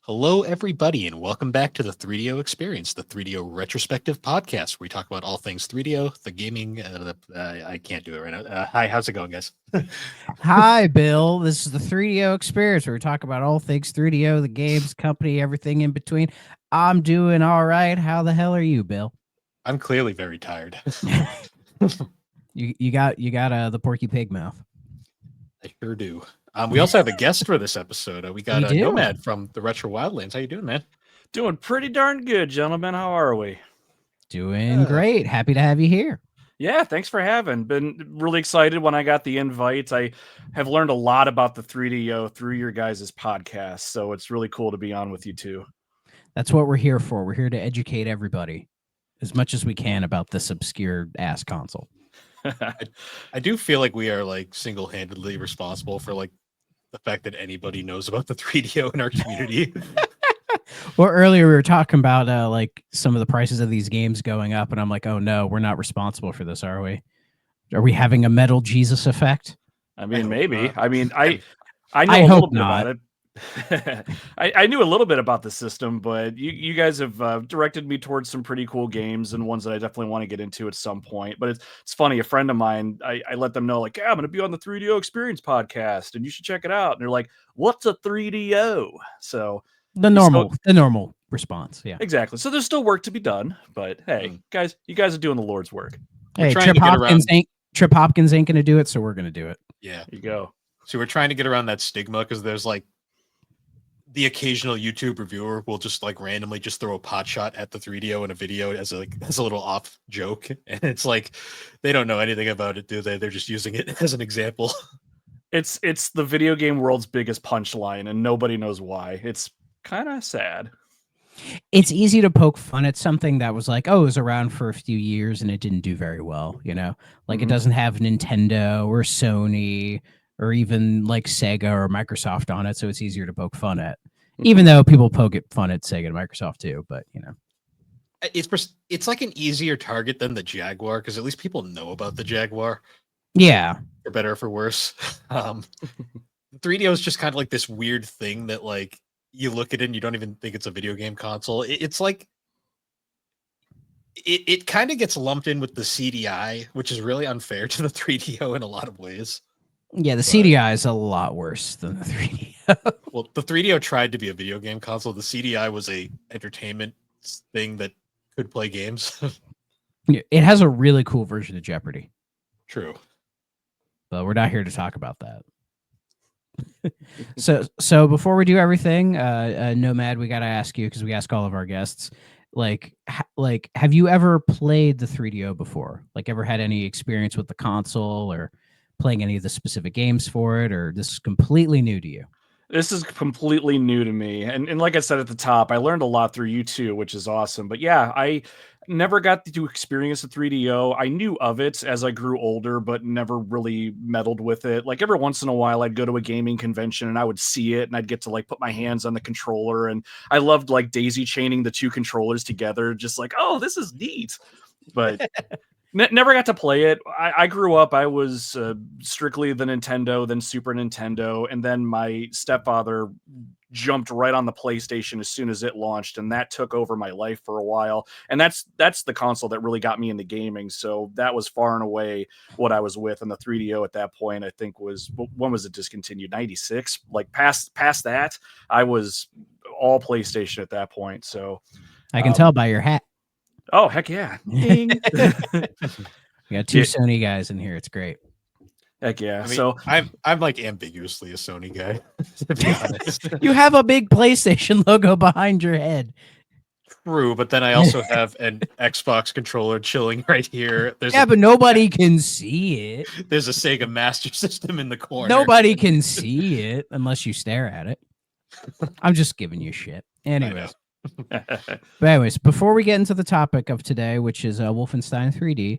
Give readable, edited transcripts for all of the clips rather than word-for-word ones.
Hello, everybody, and welcome back to the 3DO Experience, the 3DO Retrospective Podcast, where we talk about all things 3DO, the gaming. I can't do it right now. Hi, how's it going, guys? Hi, Bill. This is the 3DO Experience, where we talk about all things 3DO, the games, company, everything in between. I'm doing all right. How the hell are you, Bill? I'm clearly very tired. You got the Porky Pig mouth. I sure do. We also have a guest for this episode. We got We do. Nomad from the Retro Wildlands. How you doing, man? Doing pretty darn good, gentlemen. How are we? Doing great. Happy to have you here. Yeah, thanks for having. Been really excited when I got the invite. I have learned a lot about the 3DO through your guys' podcast, so it's really cool to be on with you too. That's what we're here for. We're here to educate everybody as much as we can about this obscure ass console. I do feel like we are like single-handedly responsible for like the fact that anybody knows about the 3DO in our community. Well, earlier we were talking about like some of the prices of these games going up, and I'm like, oh no, we're not responsible for this, are we? Are we having a metal Jesus effect? I mean, maybe. not. I mean, I know I a hope little bit not. about it. I knew a little bit about the system, but you guys have directed me towards some pretty cool games and ones that I definitely want to get into at some point. But it's funny, a friend of mine, I let them know, like, yeah, I'm going to be on the 3DO Experience podcast, and you should check it out. And they're like, what's a 3DO? So The normal response, yeah. exactly. So there's still work to be done, but hey, guys, you guys are doing the Lord's work. Hey, trying to get around- Trip Hopkins ain't going to do it, so we're going to do it. Yeah. There you go. So we're trying to get around that stigma because there's like the occasional YouTube reviewer will just like randomly just throw a pot shot at the 3DO in a video as a little off joke, and it's like they don't know anything about it, do they? They're just using it as an example. It's the video game world's biggest punchline, and nobody knows why. It's kind of sad. It's easy to poke fun at something that was like, oh, it was around for a few years and it didn't do very well, you know? Like Mhm. it doesn't have Nintendo or Sony or even like Sega or Microsoft on it, so it's easier to poke fun at. Even though people poke fun at Sega and Microsoft too, but you know. It's like an easier target than the Jaguar because at least people know about the Jaguar, Yeah. for better or for worse. The 3DO is just kind of like this weird thing that like you look at it and you don't even think it's a video game console. It's like it kind of gets lumped in with the CDI, which is really unfair to the 3DO in a lot of ways. Yeah, the CDI is a lot worse than the 3DO. Well, the 3DO tried to be a video game console. The CDI was a entertainment thing that could play games. It has a really cool version of Jeopardy, True. but we're not here to talk about that. So before we do everything, Nomad, we got to ask you, because we ask all of our guests, like have you ever played the 3DO before? Like ever had any experience with the console or playing any of the specific games for it, or this is completely new to you? This is completely new to me. And like I said at the top, I learned a lot through you two, which is awesome. But yeah, I never got to experience the 3DO. I knew of it as I grew older, but never really meddled with it. Like every once in a while, I'd go to a gaming convention and I would see it and I'd get to like put my hands on the controller. And I loved like daisy chaining the two controllers together, just like, oh, this is neat. But never got to play it. I grew up, I was strictly the Nintendo, then Super Nintendo, and then my stepfather jumped right on the PlayStation as soon as it launched, and that took over my life for a while. And that's the console that really got me into gaming. So that was far and away what I was with. And the 3DO at that point, I think was, when was it discontinued? 96. Like past that, I was all PlayStation at that point. So I can tell by your hat. oh heck yeah. Ding. We got two Yeah. Sony guys in here. It's great. Heck yeah. I mean, So I'm like ambiguously a Sony guy, to be honest. You have a big PlayStation logo behind your head. True, but then I also have an Xbox controller chilling right here. But nobody can see it. There's a Sega Master System in the corner. Nobody can see it unless you stare at it. I'm just giving you shit. Anyways. But anyways, before we get into the topic of today, which is Wolfenstein 3D,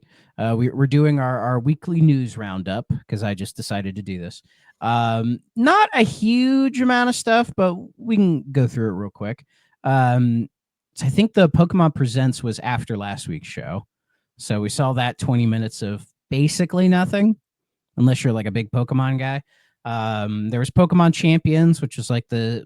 we're doing our weekly news roundup because I just decided to do this. Not a huge amount of stuff, but we can go through it real quick. So I think the Pokemon Presents was after last week's show. So we saw that 20 minutes of basically nothing, unless you're like a big Pokemon guy. There was Pokemon Champions, which was like the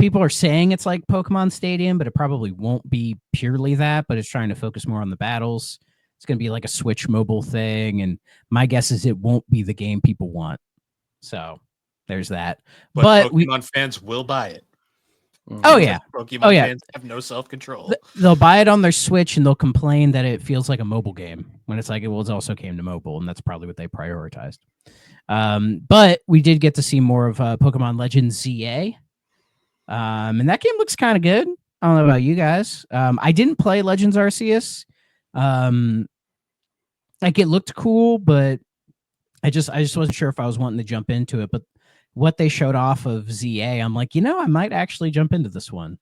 people are saying it's like Pokemon Stadium, but it probably won't be purely that, but it's trying to focus more on the battles. It's going to be like a Switch mobile thing, and my guess is it won't be the game people want. So there's that. But Pokemon fans will buy it. Oh yeah. Pokemon fans have no self-control. They'll buy it on their Switch and they'll complain that it feels like a mobile game when it's like, well, it also came to mobile, and that's probably what they prioritized. But we did get to see more of Pokemon Legends ZA. And that game looks kind of good. I don't know about you guys. I didn't play Legends Arceus. Like it looked cool, but I just wasn't sure if I was wanting to jump into it. But what they showed off of ZA, I'm like, I might actually jump into this one.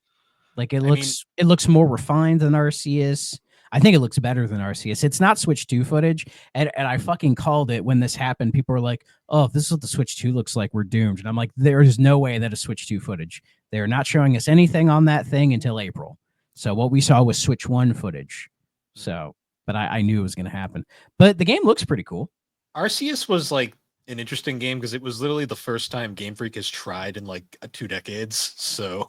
Like it looks more refined than Arceus. I think it looks better than Arceus. It's not Switch 2 footage, and I fucking called it when this happened. People were like, "Oh, if this is what the Switch 2 looks like, we're doomed." And I'm like, "There is no way that is Switch 2 footage. They're not showing us anything on that thing until April." So what we saw was Switch 1 footage. So, but I knew it was going to happen. But the game looks pretty cool. Arceus was like an interesting game because it was literally the first time Game Freak has tried in like 2 decades. So,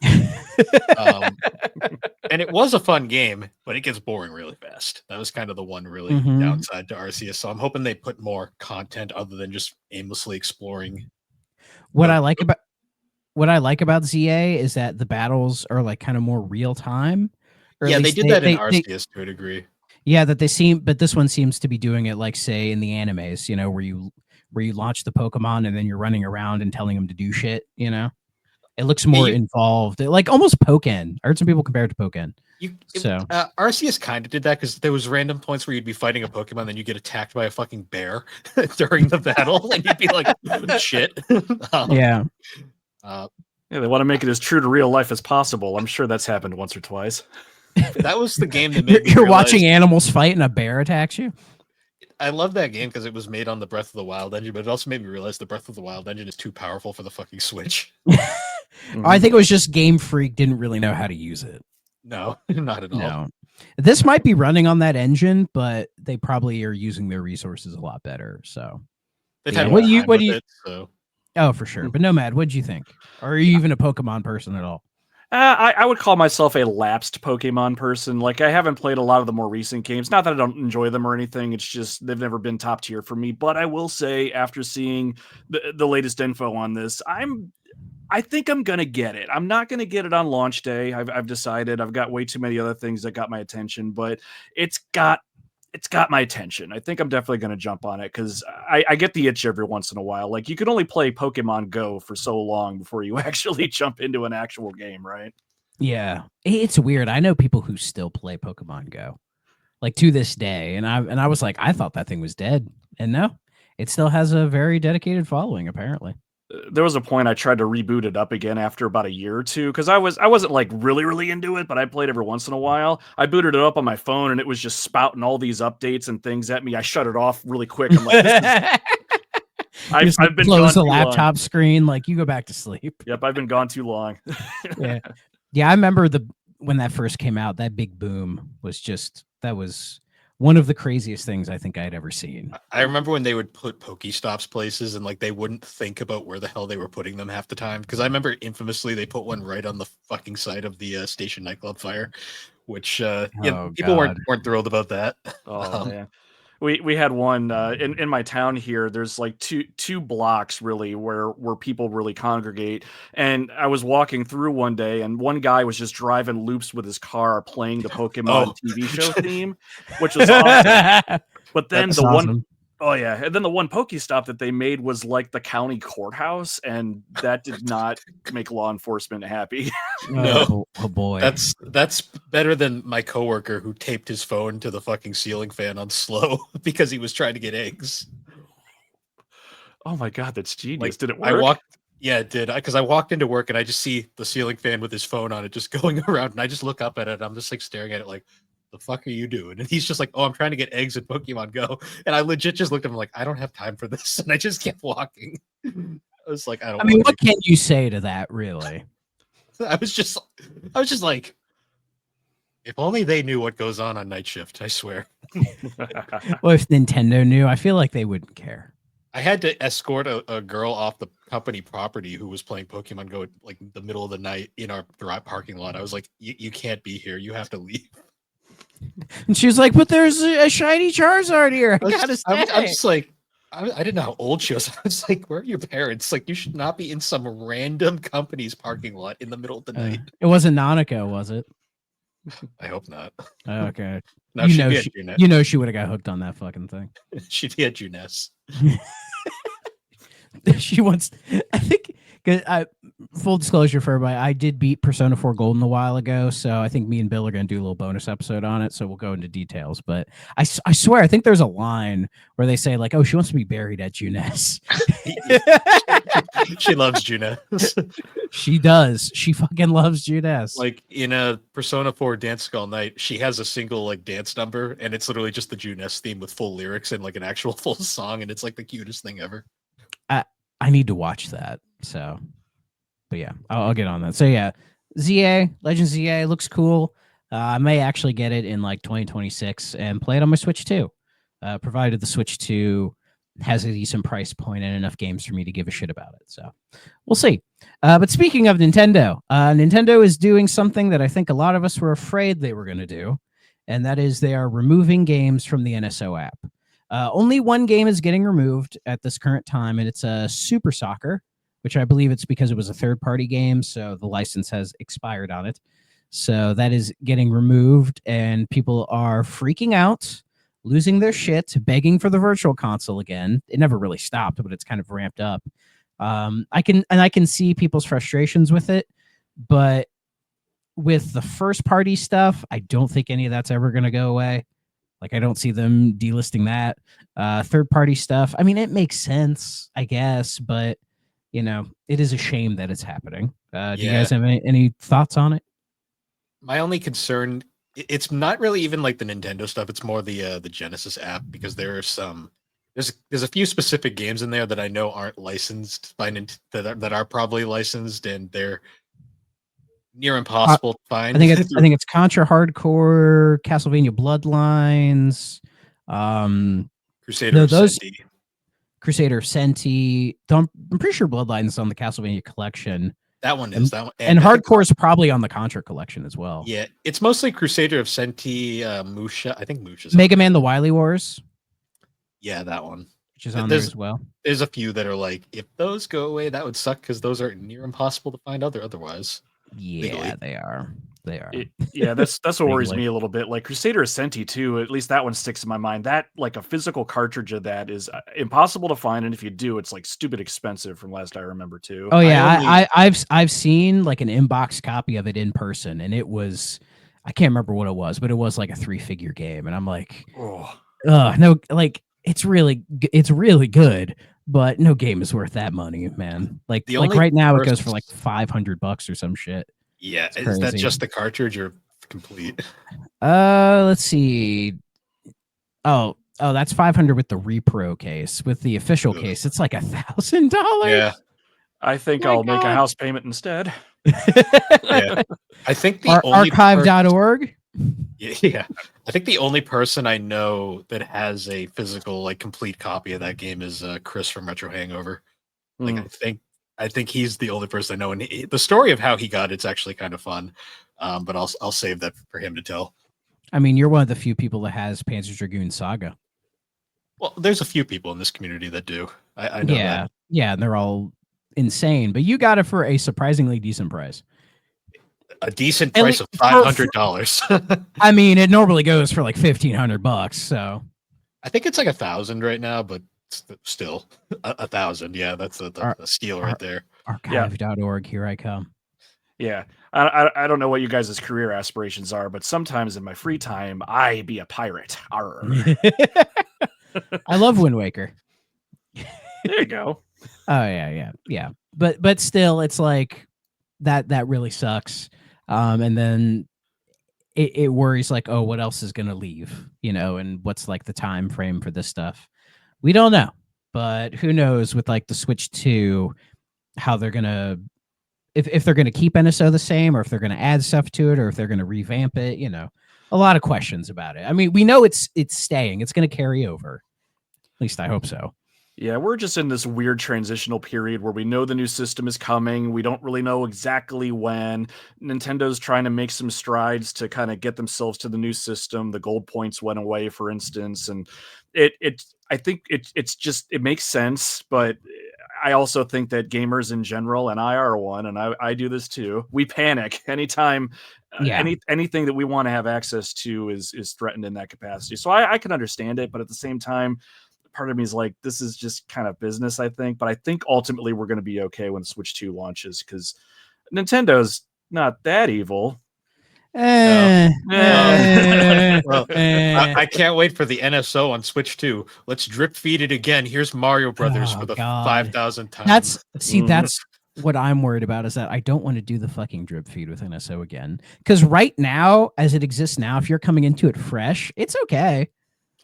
and it was a fun game, but it gets boring really fast. That was kind of the one really downside to Arceus. So I'm hoping they put more content other than just aimlessly exploring. What I like about ZA is that the battles are like kind of more real time. Yeah, they did that in Arceus to a degree. Yeah, but this one seems to be doing it like, say, in the animes, where you launch the Pokemon and then you're running around and telling them to do shit, It looks more involved. Like almost Pokken. I heard some people compare it to Pokken. Arceus kind of did that because there was random points where you'd be fighting a Pokemon, then you get attacked by a fucking bear during the battle, and you'd be like, shit. Yeah. They want to make it as true to real life as possible. I'm sure that's happened once or twice. That was the game that made me You're realize, watching animals fight and a bear attacks you? I love that game because it was made on the Breath of the Wild engine, but it also made me realize the Breath of the Wild engine is too powerful for the fucking Switch. I think it was just Game Freak didn't really know how to use it. No, not at all. No. This might be running on that engine, but they probably are using their resources a lot better. So they've had what do you? So. Oh, for sure. But Nomad, what'd you think? Or are you even a Pokemon person at all? I would call myself a lapsed Pokemon person. Like, I haven't played a lot of the more recent games. Not that I don't enjoy them or anything. It's just they've never been top tier for me. But I will say, after seeing the latest info on this, I think I'm going to get it. I'm not going to get it on launch day. I've decided. I've got way too many other things that got my attention. But it's got my attention. I think I'm definitely going to jump on it because I get the itch every once in a while. Like, you can only play Pokemon Go for so long before you actually jump into an actual game, right? Yeah, it's weird. I know people who still play Pokemon Go, like to this day, and I was like, I thought that thing was dead, and no, it still has a very dedicated following, apparently. There was a point I tried to reboot it up again after about a year or two because I wasn't like really into it, but I played every once in a while. I booted it up on my phone and it was just spouting all these updates and things at me. I shut it off really quick. I'm like, I've been close the laptop screen, like you go back to sleep. Yep, I've been gone too long. Yeah. I remember when that first came out, that big boom that was one of the craziest things I think I'd ever seen. I remember when they would put Pokestops places and like they wouldn't think about where the hell they were putting them half the time. Because I remember infamously they put one right on the fucking site of the Station Nightclub fire, which people weren't thrilled about that. Oh yeah. We had one in my town here. There's like two blocks really where people really congregate. And I was walking through one day and one guy was just driving loops with his car playing the Pokemon TV show theme, which was awesome. But then and then the one Pokestop that they made was like the county courthouse, and that did not make law enforcement happy. No. Oh boy. That's better than my coworker who taped his phone to the fucking ceiling fan on slow because he was trying to get eggs. Oh my god, that's genius. Did it work? It did. Because I walked into work and I just see the ceiling fan with his phone on it just going around, and I just look up at it and I'm just like staring at it like, the fuck are you doing? And he's just like, oh, I'm trying to get eggs in Pokemon Go. And I legit just looked at him like, I don't have time for this. And I just kept walking. I was like, I mean, what can you say to that, really? I was just like, if only they knew what goes on night shift, I swear. Well, if Nintendo knew, I feel like they wouldn't care. I had to escort a girl off the company property who was playing Pokemon Go like the middle of the night in our parking lot. I was like, you can't be here. You have to leave. And she was like, "But there's a shiny Charizard here. I gotta stay." I'm just like, I didn't know how old she was. I was like, where are your parents? Like, you should not be in some random company's parking lot in the middle of the night. It wasn't Nanako, was it? I hope not. Okay. No, you know she would have got hooked on that fucking thing. She'd be at Juness. She wants, I think, full disclosure for everybody, I did beat Persona 4 Golden a while ago, so I think me and Bill are going to do a little bonus episode on it, so we'll go into details. But I swear, I think there's a line where they say, like, oh, she wants to be buried at Juness. She loves Juness. She does. She fucking loves Juness. Like, in a Persona 4 Dance All Night, she has a single, like, dance number, and it's literally just the Juness theme with full lyrics and, like, an actual full song, and it's, like, the cutest thing ever. I need to watch that. So, but yeah, I'll get on that. So yeah, ZA Legend ZA looks cool. I may actually get it in like 2026 and play it on my Switch 2, provided the Switch 2 has a decent price point and enough games for me to give a shit about it. So we'll see. But speaking of Nintendo, Nintendo is doing something that I think a lot of us were afraid they were going to do, and that is they are removing games from the NSO app. Only one game is getting removed at this current time, and it's Super Soccer, which I believe it's because it was a third-party game, so the license has expired on it. So that is getting removed, and people are freaking out, losing their shit, begging for the Virtual Console again. It never really stopped, but it's kind of ramped up. I can see people's frustrations with it, but with the first-party stuff, I don't think any of that's ever going to go away. Like, I don't see them delisting that. Third-party stuff, I mean, it makes sense, I guess, but, you know, it is a shame that it's happening. Do you guys have any thoughts on it? My only concern, it's not really even like the Nintendo stuff. It's more the Genesis app, because there are there's a few specific games in there that I know aren't licensed by that are probably licensed, and they're near impossible to find. I think it's Contra Hardcore, Castlevania Bloodlines, Crusader of Senti. Crusader of Senti. I'm pretty sure Bloodlines is on the Castlevania collection. That one is that one, and Hardcore is probably on the Contra collection as well. Yeah, it's mostly Crusader of Senti, Musha. I think Musha's Mega Man: The Wily Wars. Yeah, that one, which is on there as well. There's a few that are like, if those go away, that would suck, because those are near impossible to find otherwise. Yeah, legally. They are. Yeah, that's what worries me a little bit. Like Crusader of Senti too, at least that one sticks in my mind. That, like, a physical cartridge of that is impossible to find, and if you do, it's like stupid expensive from last I remember too. Oh yeah, I've seen like an inbox copy of it in person, and it was, I can't remember what it was, but it was like a 3-figure game, and I'm like, no, like it's really good, but no game is worth that money, man. Like right now it goes for like $500 or some shit. Yeah, is that just the cartridge or complete? Let's see. Oh, that's $500 with the repro case. With the official case, it's like $1,000. Yeah, I think I'll make a house payment instead. Yeah, I think the archive.org. Yeah, I think the only person I know that has a physical, like, complete copy of that game is Chris from Retro Hangover. Like, I think he's the only person I know, and the story of how he got it's actually kind of fun. But I'll save that for him to tell. I mean, you're one of the few people that has Panzer Dragoon Saga. Well, there's a few people in this community that do. I know that. Yeah, and they're all insane, but you got it for a surprisingly decent price. A decent price of $500. I mean, it normally goes for like $1,500. So I think it's like 1,000 right now, but still 1,000. Yeah, that's a steal right there. Archive.org. Here I come. Yeah, I don't know what you guys' career aspirations are, but sometimes in my free time, I be a pirate. I love Wind Waker. There you go. Oh yeah. But still, it's like that really sucks. And then it worries, like, oh, what else is gonna leave? You know, and what's like the time frame for this stuff? We don't know, but who knows with like the Switch 2, how they're gonna, if they're gonna keep NSO the same, or if they're gonna add stuff to it, or if they're gonna revamp it. You know, a lot of questions about it. I mean, we know it's staying. It's gonna carry over. At least I hope so. Yeah, we're just in this weird transitional period where we know the new system is coming. We don't really know exactly when. Nintendo's trying to make some strides to kind of get themselves to the new system. The gold points went away, for instance, and I think it's just it makes sense, but I also think that gamers in general, and I are one, and I do this too. We panic anytime Yeah. anything that we want to have access to is threatened in that capacity. So I can understand it, but at the same time, part of me is like, this is just kind of business, I think. But I think ultimately we're going to be okay when Switch 2 launches because Nintendo's not that evil. Eh, eh, Well, eh. I can't wait for the NSO on Switch 2. Let's drip feed it again. Here's Mario Brothers Oh, for the God. 5,000th time. That's what I'm worried about, is that I don't want to do the fucking drip feed with NSO again. Because right now, as it exists now, if you're coming into it fresh, it's okay.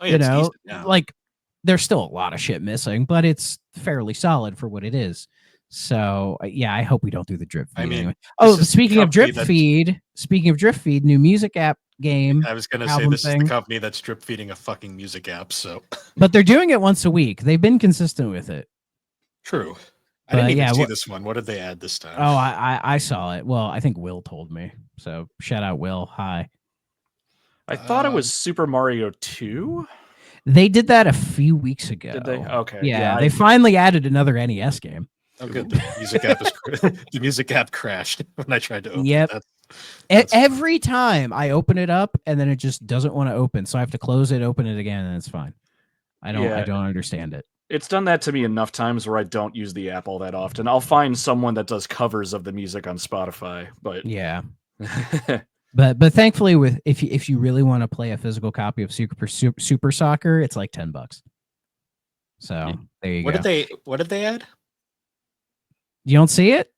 Oh, yeah, it's decent now. Like there's still a lot of shit missing, but it's fairly solid for what it is. So yeah, I hope we don't do the drip feed. I mean, anyway. Oh, speaking of drip company feed, new music app game. I was going to say album this is thing. the company that's drip feeding a fucking music app. So, But they're doing it once a week. They've been consistent with it. true. I didn't But even yeah, see this one. What did they add this time? Oh, I saw it. Well, I think Will told me. So shout out, Will. Hi. I thought it was Super Mario 2. They did that a few weeks ago. Did they? Okay. Yeah, they finally added another NES game. Oh, good. The music app crashed when I tried to open Yep. it. That's Every time I open it up, and then it just doesn't want to open, so I have to close it, open it again, and it's fine. I don't understand it. It's done that to me enough times where I don't use the app all that often. I'll find someone that does covers of the music on Spotify, but yeah. But thankfully, with if you really want to play a physical copy of Super Soccer, it's like $10. So there you go. What did they add? You don't see it?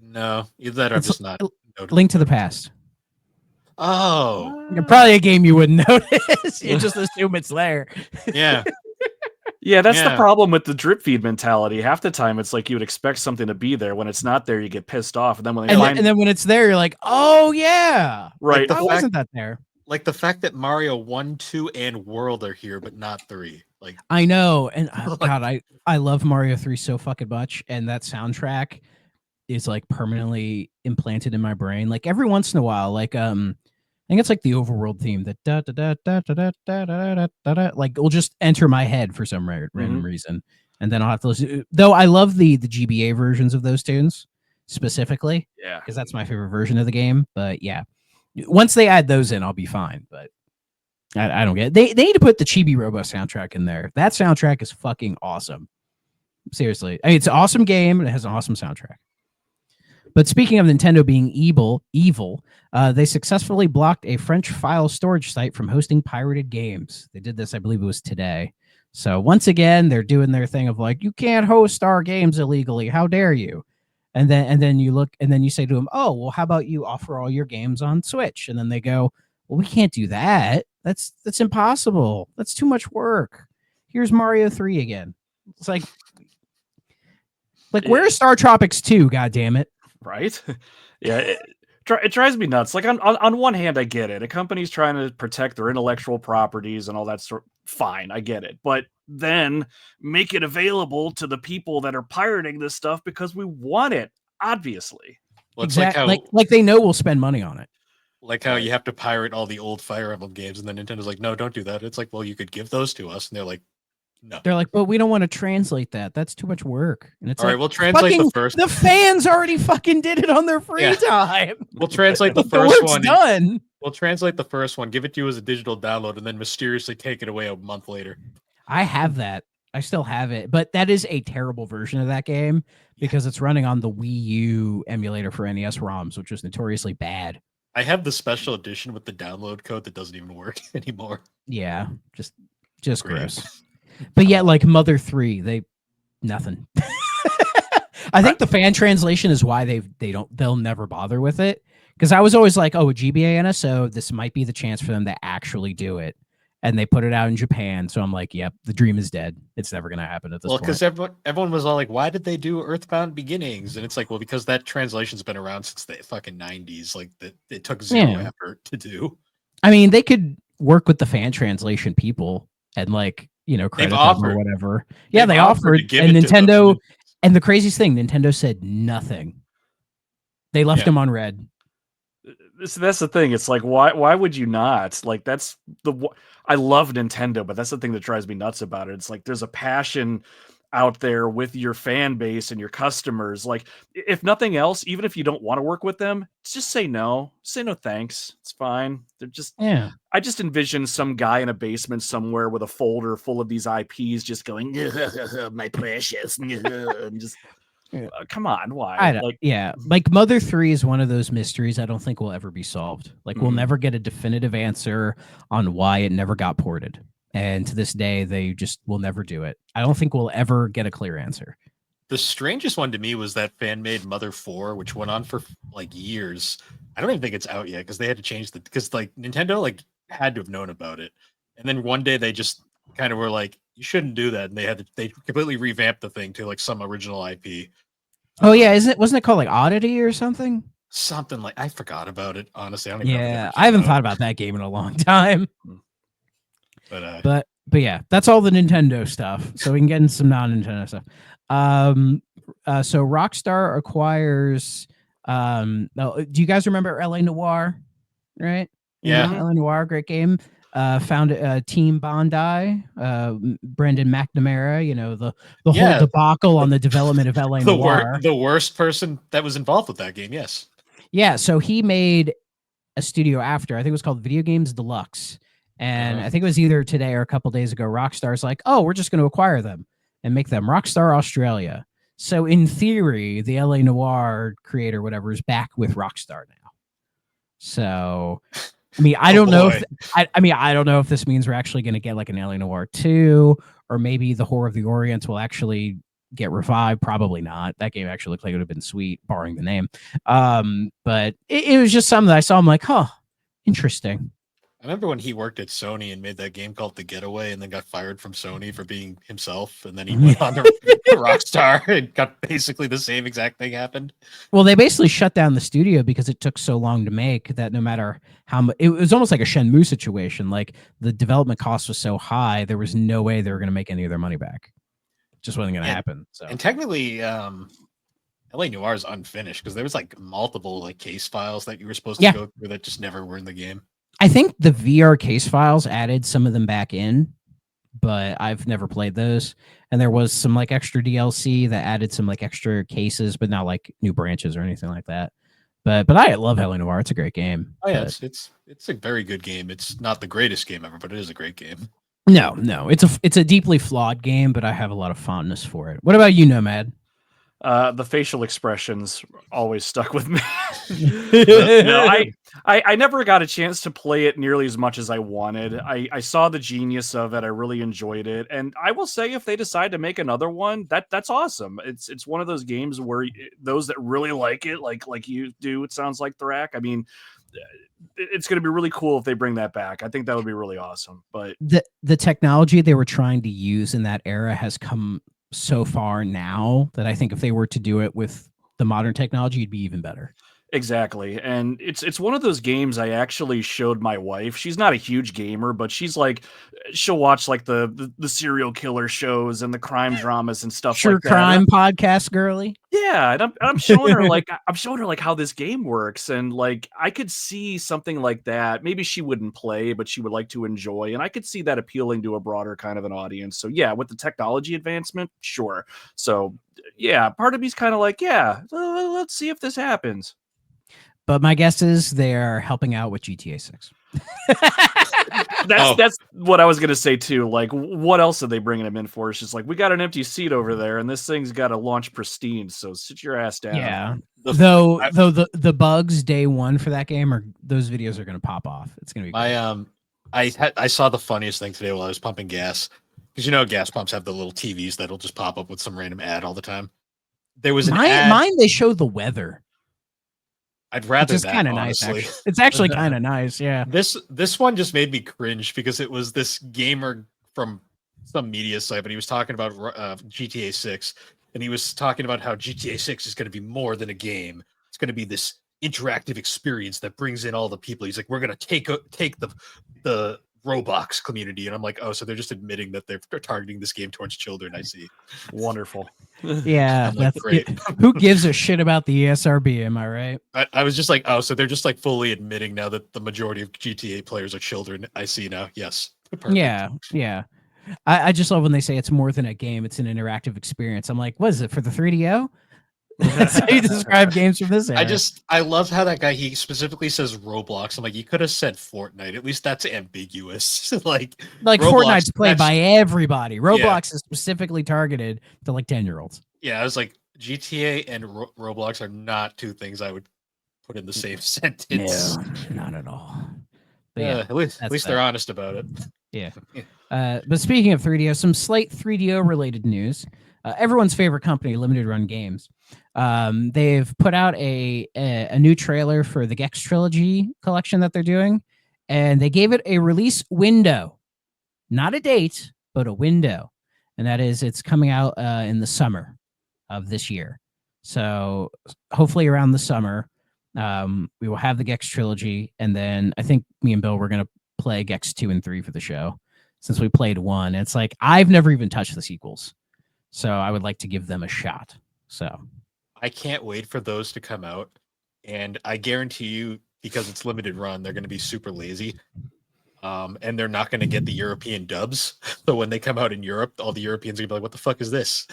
No, either that or I'm just not. Link to the Past. Oh, probably a game you wouldn't notice. You just assume it's there. Yeah. Yeah, that's the problem with the drip feed mentality. Half the time, it's like you would expect something to be there. When it's not there, you get pissed off. And then when and then when it's there, you're like, oh yeah, right? Why wasn't that there? Like the fact that Mario 1, 2, and World are here, but not 3. Like I know, and God, I love Mario 3 so fucking much, and that soundtrack is like permanently implanted in my brain. Like every once in a while, like I think it's like the overworld theme that da da da da da da da da da da, like will just enter my head for some random reason, and then I'll have to listen. Though I love the GBA versions of those tunes specifically, yeah, because that's my favorite version of the game. But yeah, once they add those in, I'll be fine. But I don't get it. They need to put the Chibi Robo soundtrack in there. That soundtrack is fucking awesome. Seriously, I mean, it's an awesome game and it has an awesome soundtrack. But speaking of Nintendo being evil, they successfully blocked a French file storage site from hosting pirated games. They did this, I believe it was today. So once again, they're doing their thing of like, you can't host our games illegally. How dare you? And then you look, and then you say to them, oh, well, how about you offer all your games on Switch? And then they go, well, we can't do that. That's impossible. That's too much work. Here's Mario 3 again. It's like where's Star Tropics 2? God damn it. Right? Yeah, it drives me nuts. Like on one hand, I get it. A company's trying to protect their intellectual properties and all that sort. Fine, I get it. But then make it available to the people that are pirating this stuff because we want it, obviously. Well, exactly. Like they know we'll spend money on it. Like how you have to pirate all the old Fire Emblem games, and then Nintendo's like, no, don't do that. It's like, well, you could give those to us, and they're like, no. They're like, but we don't want to translate that. That's too much work. And it's all right, we'll translate the first. The fans already fucking did it on their free time. We'll translate the first one. Done. We'll translate the first one, give it to you as a digital download, and then mysteriously take it away a month later. I have that. I still have it, but that is a terrible version of that game because it's running on the Wii U emulator for NES ROMs, which was notoriously bad. I have the special edition with the download code that doesn't even work anymore. Yeah, just gross. But yet, like Mother 3, nothing. I think the fan translation is why they'll never bother with it. Because I was always like, oh, a GBA NSO, this might be the chance for them to actually do it. And they put it out in Japan. So I'm like, yep, the dream is dead. It's never going to happen at this point. Well, because everyone was all like, why did they do Earthbound Beginnings? And it's like, well, because that translation's been around since the fucking 90s. Like, it took zero effort to do. I mean, they could work with the fan translation people and, like, credit them offered. or whatever. Yeah, they to offered, give and it to them. Nintendo, and the craziest thing, Nintendo said nothing. They left them on red. That's the thing. It's like, why would you not? Like, I love Nintendo, but that's the thing that drives me nuts about it. It's like there's a passion out there with your fan base and your customers. Like, if nothing else, even if you don't want to work with them, just say no. Say no thanks. It's fine. They're just I just envision some guy in a basement somewhere with a folder full of these IPs just going, my precious, and just come on, why? Like Mother 3 is one of those mysteries I don't think will ever be solved. Like we'll never get a definitive answer on why it never got ported. And to this day, they just will never do it. I don't think we'll ever get a clear answer. The strangest one to me was that fan-made Mother 4, which went on for like years. I don't even think it's out yet because they had to change because like Nintendo like had to have known about it. And then one day they just kind of were like, you shouldn't do that. And they completely revamped the thing to like some original IP. Oh yeah, wasn't it called like Oddity or something? Something like, I forgot about it. Honestly, I don't even remember. I haven't thought about that game in a long time. But yeah, that's all the Nintendo stuff. So we can get into some non-Nintendo stuff. So Rockstar acquires. Do you guys remember LA Noire? Right? Yeah, LA Noire, great game. Found Team Bondi, Brendan McNamara. The whole debacle on the development of LA Noire. The worst person that was involved with that game. Yes. Yeah. So he made a studio after. I think it was called Video Games Deluxe. And I think it was either today or a couple days ago, Rockstar's like, oh, we're just going to acquire them and make them Rockstar Australia. So in theory, the LA Noire creator, whatever, is back with Rockstar now. So, I mean, I don't know if this means we're actually going to get like an LA Noire 2, or maybe the Horror of the Orient will actually get revived. Probably not. That game actually looked like it would have been sweet, barring the name. But it was just something that I saw. I'm like, huh, interesting. I remember when he worked at Sony and made that game called The Getaway and then got fired from Sony for being himself. And then he went on to Rockstar and got basically the same exact thing happened. Well, they basically shut down the studio because it took so long to make that no matter how much, it was almost like a Shenmue situation. Like the development cost was so high, there was no way they were going to make any of their money back. It just wasn't going to happen. So. And technically, LA Noire is unfinished because there was like multiple like case files that you were supposed to go through that just never were in the game. I think the VR case files added some of them back in, but I've never played those. And there was some like extra DLC that added some like extra cases, but not like new branches or anything like that. But I love LA Noire. It's a great game. Oh yeah, it's a very good game. It's not the greatest game ever, but it is a great game. No, it's a deeply flawed game, but I have a lot of fondness for it. What about you, Nomad? The facial expressions always stuck with me. No, I never got a chance to play it nearly as much as I wanted. I saw the genius of it. I really enjoyed it. And I will say, if they decide to make another one, that's awesome. It's one of those games where those that really like it, like you do, it sounds like Thrak. I mean, it's going to be really cool if they bring that back. I think that would be really awesome. But the technology they were trying to use in that era has come so far now that I think if they were to do it with the modern technology, it'd be even better. Exactly. And it's one of those games I actually showed my wife. She's not a huge gamer, but she's like, she'll watch like the serial killer shows and the crime dramas and stuff like that. True crime podcast girly. Yeah, and I'm showing her like how this game works, and like I could see something like that. Maybe she wouldn't play, but she would like to enjoy, and I could see that appealing to a broader kind of an audience. So yeah, with the technology advancement, sure. So yeah, part of me's kind of like, yeah, let's see if this happens. But my guess is they're helping out with GTA 6. That's what I was gonna say too. Like, what else are they bringing him in for? It's just like, we got an empty seat over there, and this thing's got to launch pristine. So sit your ass down. Yeah. Though the bugs day one for that game those videos are gonna pop off. It's gonna be great. I saw the funniest thing today while I was pumping gas, because gas pumps have the little TVs that'll just pop up with some random ad all the time. There was an ad. Mine they show the weather. I'd rather that, kind of nice. It's actually kind of nice. Yeah. This one just made me cringe because it was this gamer from some media site, but he was talking about GTA 6, and he was talking about how GTA 6 is going to be more than a game. It's going to be this interactive experience that brings in all the people. He's like, we're going to take the Roblox community, and I'm like, oh, so they're just admitting that they're targeting this game towards children. I see. Wonderful. Yeah, I'm like, that's great. Who gives a shit about the ESRB? Am I right? I was just like, oh, so they're just like fully admitting now that the majority of GTA players are children. I see now. Yes. Perfect. Yeah. I just love when they say it's more than a game; it's an interactive experience. I'm like, what is it for the 3DO? That's how you describe games from this era. I love how that guy, he specifically says Roblox. I'm like, you could have said Fortnite. At least that's ambiguous. like Roblox, Fortnite's played by everybody. Roblox Yeah. is specifically targeted to like 10-year-olds. Yeah, I was like, GTA and Roblox are not two things I would put in the same sentence. No, not at all. But Yeah, at least that's they're honest about it. Yeah. But speaking of 3DO, some slight 3DO related news. Everyone's favorite company, Limited Run Games. They've put out a new trailer for the Gex Trilogy collection that they're doing, and they gave it a release window, not a date, but a window, and that is it's coming out in the summer of this year. So hopefully around the summer, we will have the Gex Trilogy, and then I think me and Bill were gonna play Gex 2 and 3 for the show since we played 1. It's like I've never even touched the sequels, so I would like to give them a shot. So I can't wait for those to come out, and I guarantee you, because it's limited run, they're going to be super lazy, and they're not going to get the European dubs. So when they come out in Europe, all the Europeans are going to be like, "What the fuck is this?"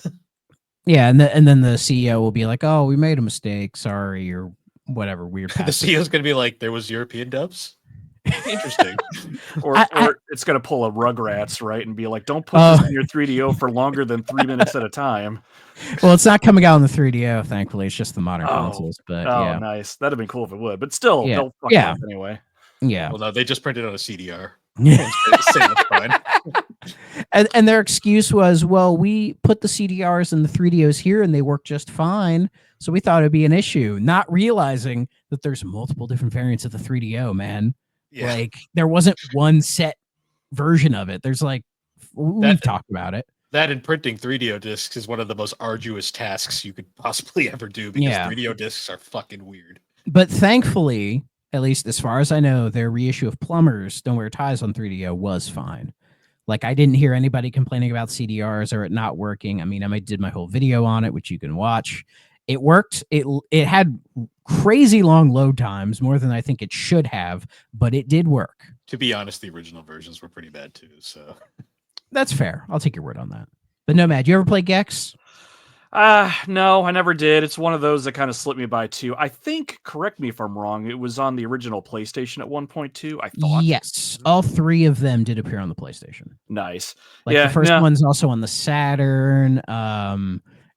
yeah, and then the CEO will be like, "Oh, we made a mistake, sorry," or whatever weird. The CEO's going to be like, "There was European dubs." Interesting. or it's going to pull a Rugrats, right, and be like, don't put this in your 3DO for longer than 3 minutes at a time. Well, it's not coming out on the 3DO, thankfully. It's just the modern consoles. But yeah, nice. That'd have been cool if it would. But still, they'll fuck it up anyway. Yeah. Well, no, they just printed on a CDR. Yeah. That's fine. And their excuse was, well, we put the CDRs and the 3DOs here, and they work just fine. So we thought it'd be an issue, not realizing that there's multiple different variants of the 3DO, man. Yeah. Like there wasn't one set version of it. There's like we've talked about it. That and printing 3DO discs is one of the most arduous tasks you could possibly ever do because 3DO discs are fucking weird. But thankfully, at least as far as I know, their reissue of Plumbers Don't Wear Ties on 3DO was fine. Like I didn't hear anybody complaining about CDRs or it not working. I mean, I did my whole video on it, which you can watch. It worked. It had crazy long load times, more than I think it should have, but it did work. To be honest, the original versions were pretty bad too. So that's fair. I'll take your word on that. But Nomad, you ever play Gex? No, I never did. It's one of those that kind of slipped me by too. I think, correct me if I'm wrong, it was on the original PlayStation at 1.2, I thought. Yes, all 3 of them did appear on the PlayStation. Nice. Like the first one's also on the Saturn.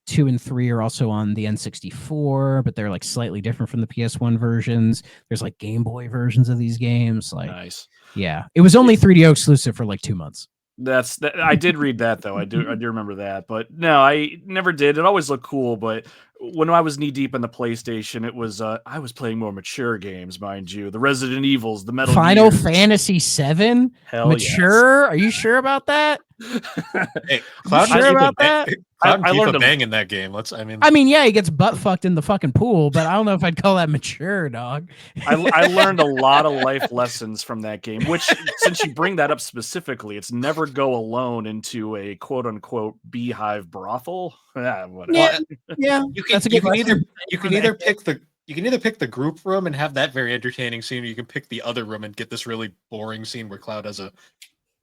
2 and 3 are also on the N64, but they're like slightly different from the PS1 versions. There's like Game Boy versions of these games. Like, nice. Yeah, it was only 3DO exclusive for like 2 months. I did read that though. I do remember that, but no, I never did. It always looked cool, but when I was knee deep in the PlayStation, it was I was playing more mature games, mind you. The Resident Evils, the Metal Final Gears. Fantasy 7? Hell mature? Yes. Are you sure about that? Hey, Cloud sure about that? I learned a bang in that game. I mean, yeah, he gets butt fucked in the fucking pool, but I don't know if I'd call that mature, dog. I learned a lot of life lessons from that game, which, since you bring that up specifically, it's never go alone into a quote unquote beehive brothel. Yeah. You can either pick the group room and have that very entertaining scene, or you can pick the other room and get this really boring scene where Cloud has a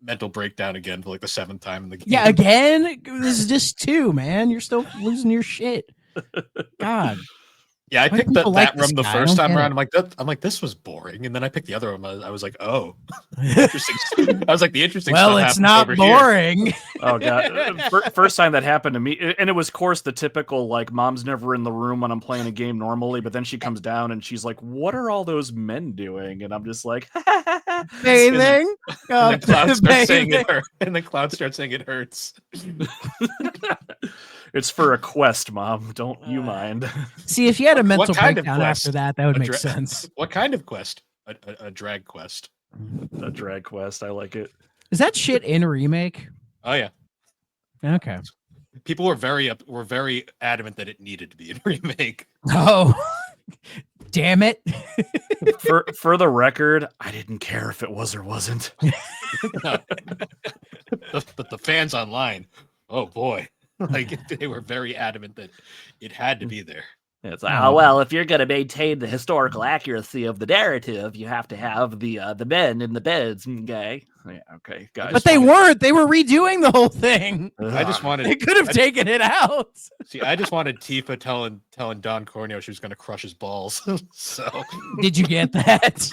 mental breakdown again for like the 7th time in the game. Yeah, again? This is just 2, man. You're still losing your shit. God. Yeah, I picked that room the first time around. I'm like, this was boring. And then I picked the other one. I was like, oh, interesting. I was like, the interesting stuff well, it's not boring. Oh, God. First time that happened to me. And it was, of course, the typical, like, mom's never in the room when I'm playing a game normally. But then she comes down and she's like, what are all those men doing? And I'm just like, bathing. And then Cloud starts saying it hurts. And then Cloud starts saying it hurts. It's for a quest, Mom. Don't you mind. See, if you had a mental breakdown after that, that would make sense. What kind of quest? A drag quest. A drag quest. I like it. Is that shit in a remake? Oh yeah. Okay. People were very adamant that it needed to be in a remake. Oh. damn it. For the record, I didn't care if it was or wasn't. But the fans online, oh boy, like they were very adamant that it had to be there. It's like, oh well, if you're going to maintain the historical accuracy of the narrative, you have to have the men in the beds. Okay, Yeah, okay, guys. But they weren't. They were redoing the whole thing. I just wanted. They could have taken it out. See, I just wanted Tifa telling Don Corneo she was going to crush his balls. So Did you get that?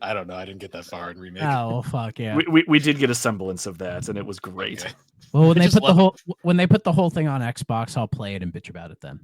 I don't know. I didn't get that far in remake. Oh fuck yeah. We did get a semblance of that, and it was great. Okay. Well, when I they just put the love whole thing on Xbox, I'll play it and bitch about it then.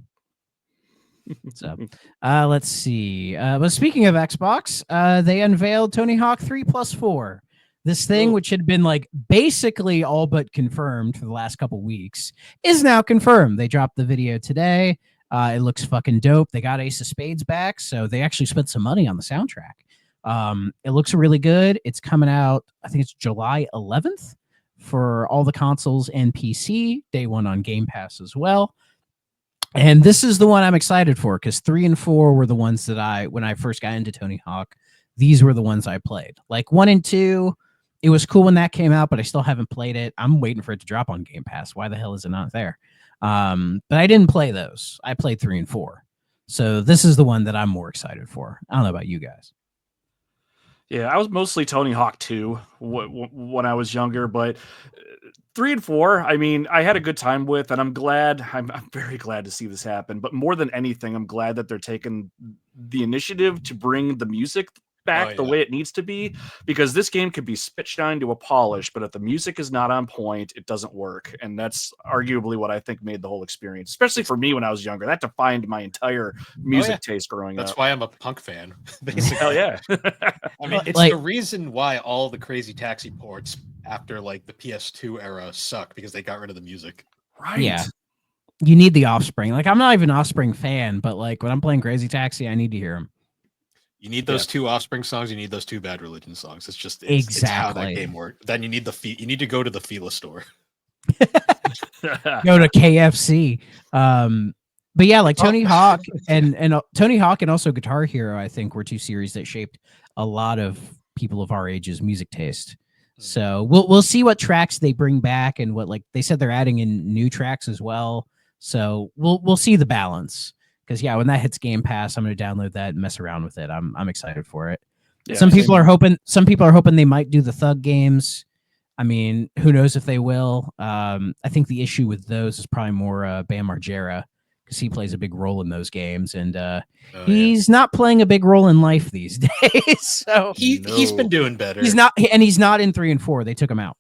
So, let's see. But speaking of Xbox, they unveiled Tony Hawk 3+4. This thing, which had been like basically all but confirmed for the last couple weeks, is now confirmed. They dropped the video today. It looks fucking dope. They got Ace of Spades back, so they actually spent some money on the soundtrack. It looks really good. It's coming out, I think it's July 11th for all the consoles and PC. Day one on Game Pass as well. And this is the one I'm excited for because 3 and 4 were the ones that when I first got into Tony Hawk, these were the ones I played. Like 1 and 2, it was cool when that came out, but I still haven't played it. I'm waiting for it to drop on Game Pass. Why the hell is it not there? But I didn't play those. I played 3 and 4. So this is the one that I'm more excited for. I don't know about you guys. Yeah, I was mostly Tony Hawk 2 when I was younger, but 3 and 4, I mean, I had a good time with, and I'm very glad to see this happen. But more than anything, I'm glad that they're taking the initiative to bring the music back the way it needs to be, because this game could be spit shine to a polish, but if the music is not on point, it doesn't work. And that's arguably what I think made the whole experience, especially for me when I was younger. That defined my entire music taste growing up. That's why I'm a punk fan. Basically. Hell yeah. I mean, it's the reason why all the Crazy Taxi ports after like the PS2 era suck, because they got rid of the music. Right. Yeah. You need the Offspring. Like, I'm not even an Offspring fan, but like when I'm playing Crazy Taxi, I need to hear them. You need those 2 Offspring songs. You need those 2 Bad Religion songs. It's just exactly it's how that game works. Then you need you need to go to the Fila store. Go to KFC. But yeah, like Tony Hawk and Tony Hawk and also Guitar Hero, I think, were 2 series that shaped a lot of people of our age's music taste. So we'll see what tracks they bring back and what, like they said, they're adding in new tracks as well. So we'll see the balance. Because yeah, when that hits Game Pass, I'm going to download that and mess around with it. I'm excited for it. Yeah, some people are hoping they might do the Thug games. I mean, who knows if they will? I think the issue with those is probably more Bam Margera, because he plays a big role in those games, and he's not playing a big role in life these days. So he's been doing better. He's not in 3 and 4. They took him out.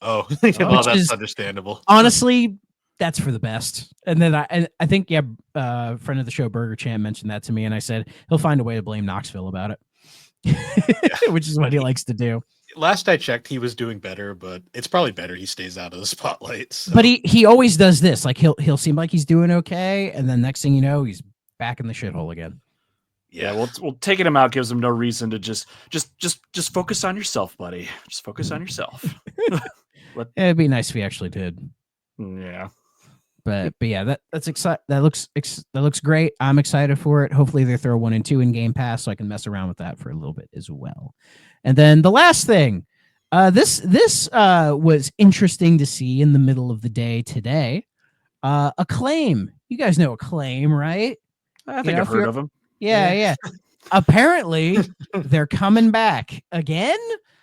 Oh, well, that's understandable. Honestly, that's for the best. And then I think friend of the show Burger Champ mentioned that to me, and I said he'll find a way to blame Knoxville about it, which is what he likes to do. Last I checked, he was doing better, but it's probably better he stays out of the spotlight. So. But he always does this. Like he'll seem like he's doing okay, and then next thing you know, he's back in the shithole again. Yeah, well, taking him out gives him no reason to just focus on yourself, buddy. Just focus on yourself. It'd be nice if he actually did. Yeah. But yeah, that's exciting. That looks great. I'm excited for it. Hopefully they throw 1 and 2 in Game Pass so I can mess around with that for a little bit as well. And then the last thing, this was interesting to see in the middle of the day today. Acclaim. You guys know Acclaim, right? I think I've heard of them. Yeah. Apparently they're coming back again.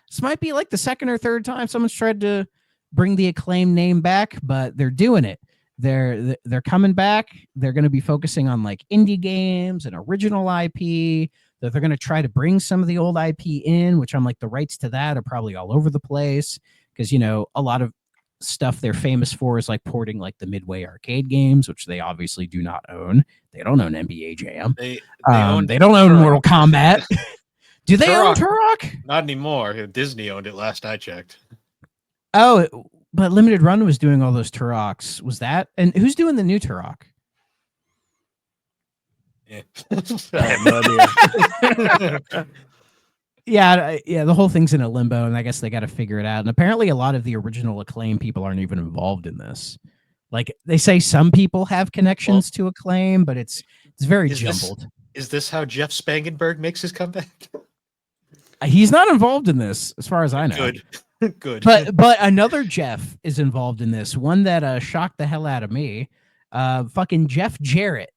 This might be like the second or third time someone's tried to bring the Acclaim name back, but they're doing it. They're coming back. They're going to be focusing on like indie games and original IP. That they're going to try to bring some of the old IP in, which I'm like, the rights to that are probably all over the place, because a lot of stuff they're famous for is like porting like the Midway arcade games, which they obviously do not own. They don't own NBA Jam. They don't own Mortal Kombat. Do they own Turok? Not anymore. Disney owned it last I checked. Oh, but Limited Run was doing all those Turoks. Was that? And who's doing the new Turok? Yeah. I have no idea. Yeah, the whole thing's in a limbo, and I guess they got to figure it out. And apparently a lot of the original Acclaim people aren't even involved in this. Like, they say some people have connections to Acclaim, but it's very jumbled. Is this how Jeff Spangenberg makes his comeback? He's not involved in this, as far as I know. Good. Good. But another Jeff is involved in this. One that shocked the hell out of me. Fucking Jeff Jarrett.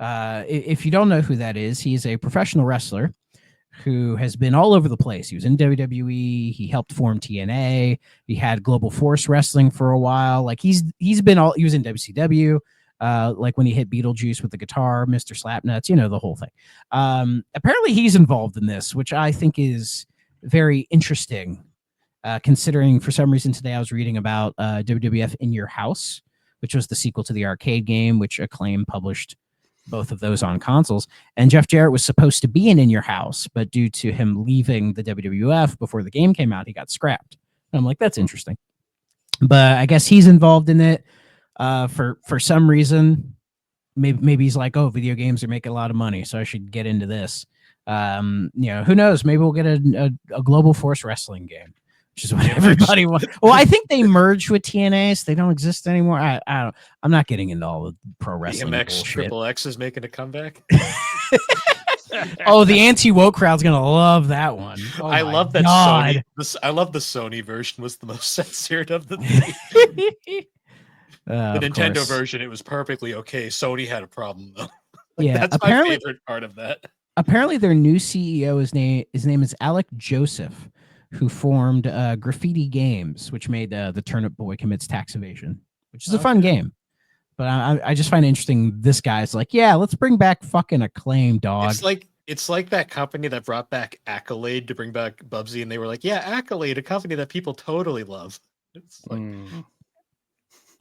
If you don't know who that is, he's a professional wrestler who has been all over the place. He was in WWE. He helped form TNA. He had Global Force Wrestling for a while. Like he was in WCW. Like when he hit Beetlejuice with the guitar, Mr. Slapnuts, the whole thing. Apparently he's involved in this, which I think is very interesting. Considering for some reason today I was reading about WWF In Your House, which was the sequel to the arcade game, which Acclaim published both of those on consoles. And Jeff Jarrett was supposed to be in Your House, but due to him leaving the WWF before the game came out, he got scrapped. And I'm like, that's interesting. But I guess he's involved in it for some reason. Maybe he's like, oh, video games are making a lot of money, so I should get into this. Who knows? Maybe we'll get a Global Force Wrestling game, which is what everybody wants. Well, I think they merged with TNA, so they don't exist anymore. I don't. I'm not getting into all the pro wrestling BMX bullshit. Triple X is making a comeback. Oh, the anti-woke crowd's gonna love that one. Oh, I love that God. Sony. I love the Sony version was the most censored of the three. The Nintendo version, it was perfectly okay. Sony had a problem though. Yeah, that's my favorite part of that. Apparently, their new CEO, his name is Alec Joseph, who formed Graffiti Games, which made the Turnip Boy Commits Tax Evasion, which is a fun game. But I just find it interesting. This guy's like, yeah, let's bring back fucking Acclaim, dog. It's like that company that brought back Accolade to bring back Bubsy, and they were like, yeah, Accolade, a company that people totally love. It's like,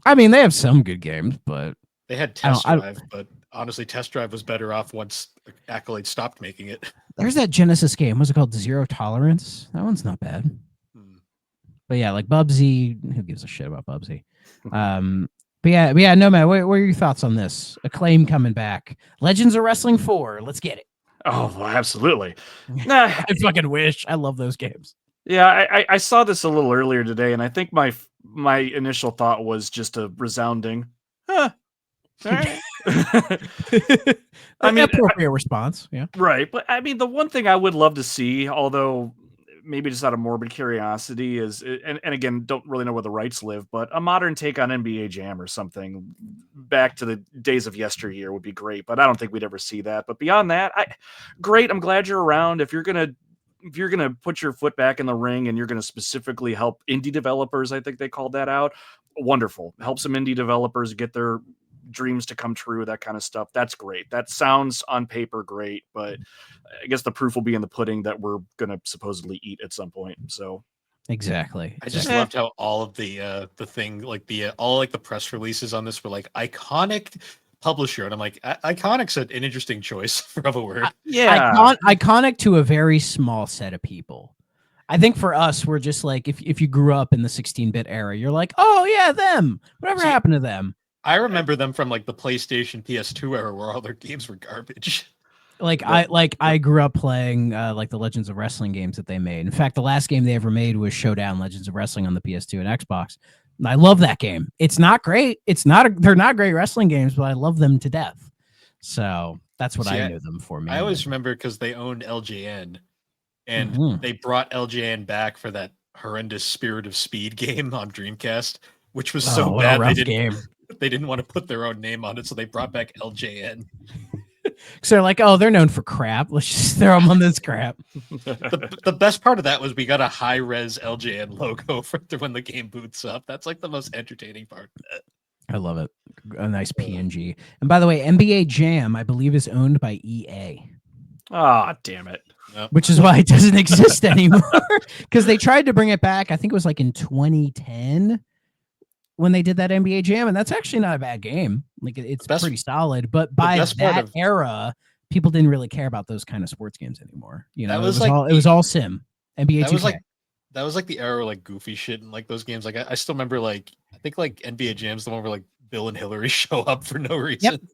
I mean, they have some good games, but they had Test Drive, but honestly, Test Drive was better off once Accolade stopped making it. There's that Genesis game. What's it called? Zero Tolerance. That one's not bad. But yeah, like Bubsy. Who gives a shit about Bubsy? But yeah, Nomad. What are your thoughts on this? Acclaim coming back. Legends of Wrestling 4. Let's get it. Oh, well, absolutely. I fucking wish. I love those games. Yeah, I saw this a little earlier today, and I think my initial thought was just a resounding, huh. All right. I mean, appropriate response. Yeah. Right. But I mean, the one thing I would love to see, although maybe just out of morbid curiosity, is, and again, don't really know where the rights live, but a modern take on NBA Jam or something back to the days of yesteryear would be great. But I don't think we'd ever see that. But beyond that, great. I'm glad you're around. If you're going to put your foot back in the ring and you're going to specifically help indie developers, I think they called that out. Wonderful. Help some indie developers get their dreams to come true, that kind of stuff. That's great. That sounds on paper great, but I guess the proof will be in the pudding that we're going to supposedly eat at some point. So exactly. I just loved how all of the thing, like all the press releases on this were like iconic publisher, and I'm like, iconic's an interesting choice of a word. Yeah, iconic to a very small set of people. I think for us, we're just like, if you grew up in the 16-bit era, you're like, oh yeah, them. Whatever happened to them? I remember them from like the PlayStation PS2 era where all their games were garbage. I grew up playing like the Legends of Wrestling games that they made. In fact, the last game they ever made was Showdown Legends of Wrestling on the PS2 and Xbox. And I love that game. It's not great. They're not great wrestling games, but I love them to death. So that's what I knew them for. I always remember because they owned LJN, and they brought LJN back for that horrendous Spirit of Speed game on Dreamcast, which was so bad they didn't want to put their own name on it, so they brought back LJN. So they're like, oh, they're known for crap. Let's just throw them on this crap. The best part of that was we got a high-res LJN logo for when the game boots up. That's like the most entertaining part of that. I love it. A nice PNG. And by the way, NBA Jam, I believe, is owned by EA. Ah, damn it. Yep. Which is why it doesn't exist anymore. Because they tried to bring it back. I think it was like in 2010 when they did that NBA Jam, and that's actually not a bad game. Like it's pretty solid. But by that era, people didn't really care about those kind of sports games anymore. You know, it was all sim. NBA 2K. That was like the era like goofy shit and like those games. Like I still remember I think NBA Jam's the one where like Bill and Hillary show up for no reason.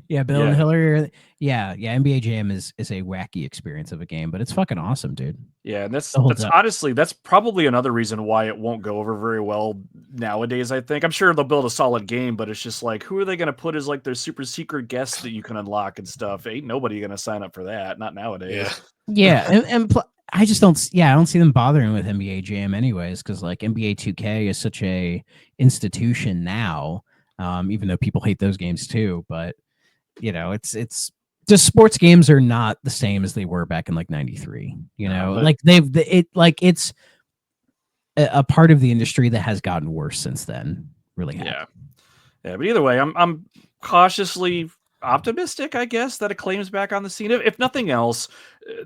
Yeah, Bill and Yeah. Hillary. Yeah, NBA Jam is a wacky experience of a game, but it's fucking awesome, dude. Yeah, and that's It holds that's up. honestly that's probably another reason why it won't go over very well nowadays. I think I'm sure they'll build a solid game, but it's just like who are they going to put as like their super secret guests that you can unlock and stuff? Ain't nobody going to sign up for that, not nowadays. Yeah, and I just don't. Yeah, I don't see them bothering with NBA Jam anyways, because like NBA 2K is such a institution now. Even though people hate those games too, but you know, it's just sports games are not the same as they were back in like '93. You know, but- like it's a part of the industry that has gotten worse since then. Really has. Yeah. But either way, I'm cautiously optimistic, I guess, that Acclaim's back on the scene. If nothing else,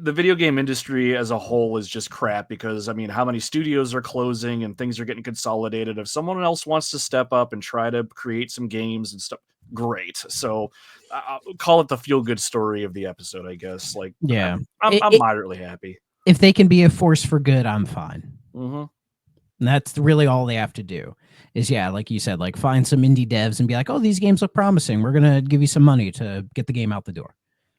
the video game industry as a whole is just crap because I mean, how many studios are closing and things are getting consolidated? If someone else wants to step up and try to create some games and stuff, great. So I'll call it the feel good story of the episode, I guess. Like, Yeah, I'm moderately happy. if they can be a force for good, I'm fine. Mm-hmm. And that's really all they have to do is, yeah, like you said, like find some indie devs and be like, oh, these games look promising. We're going to give you some money to get the game out the door.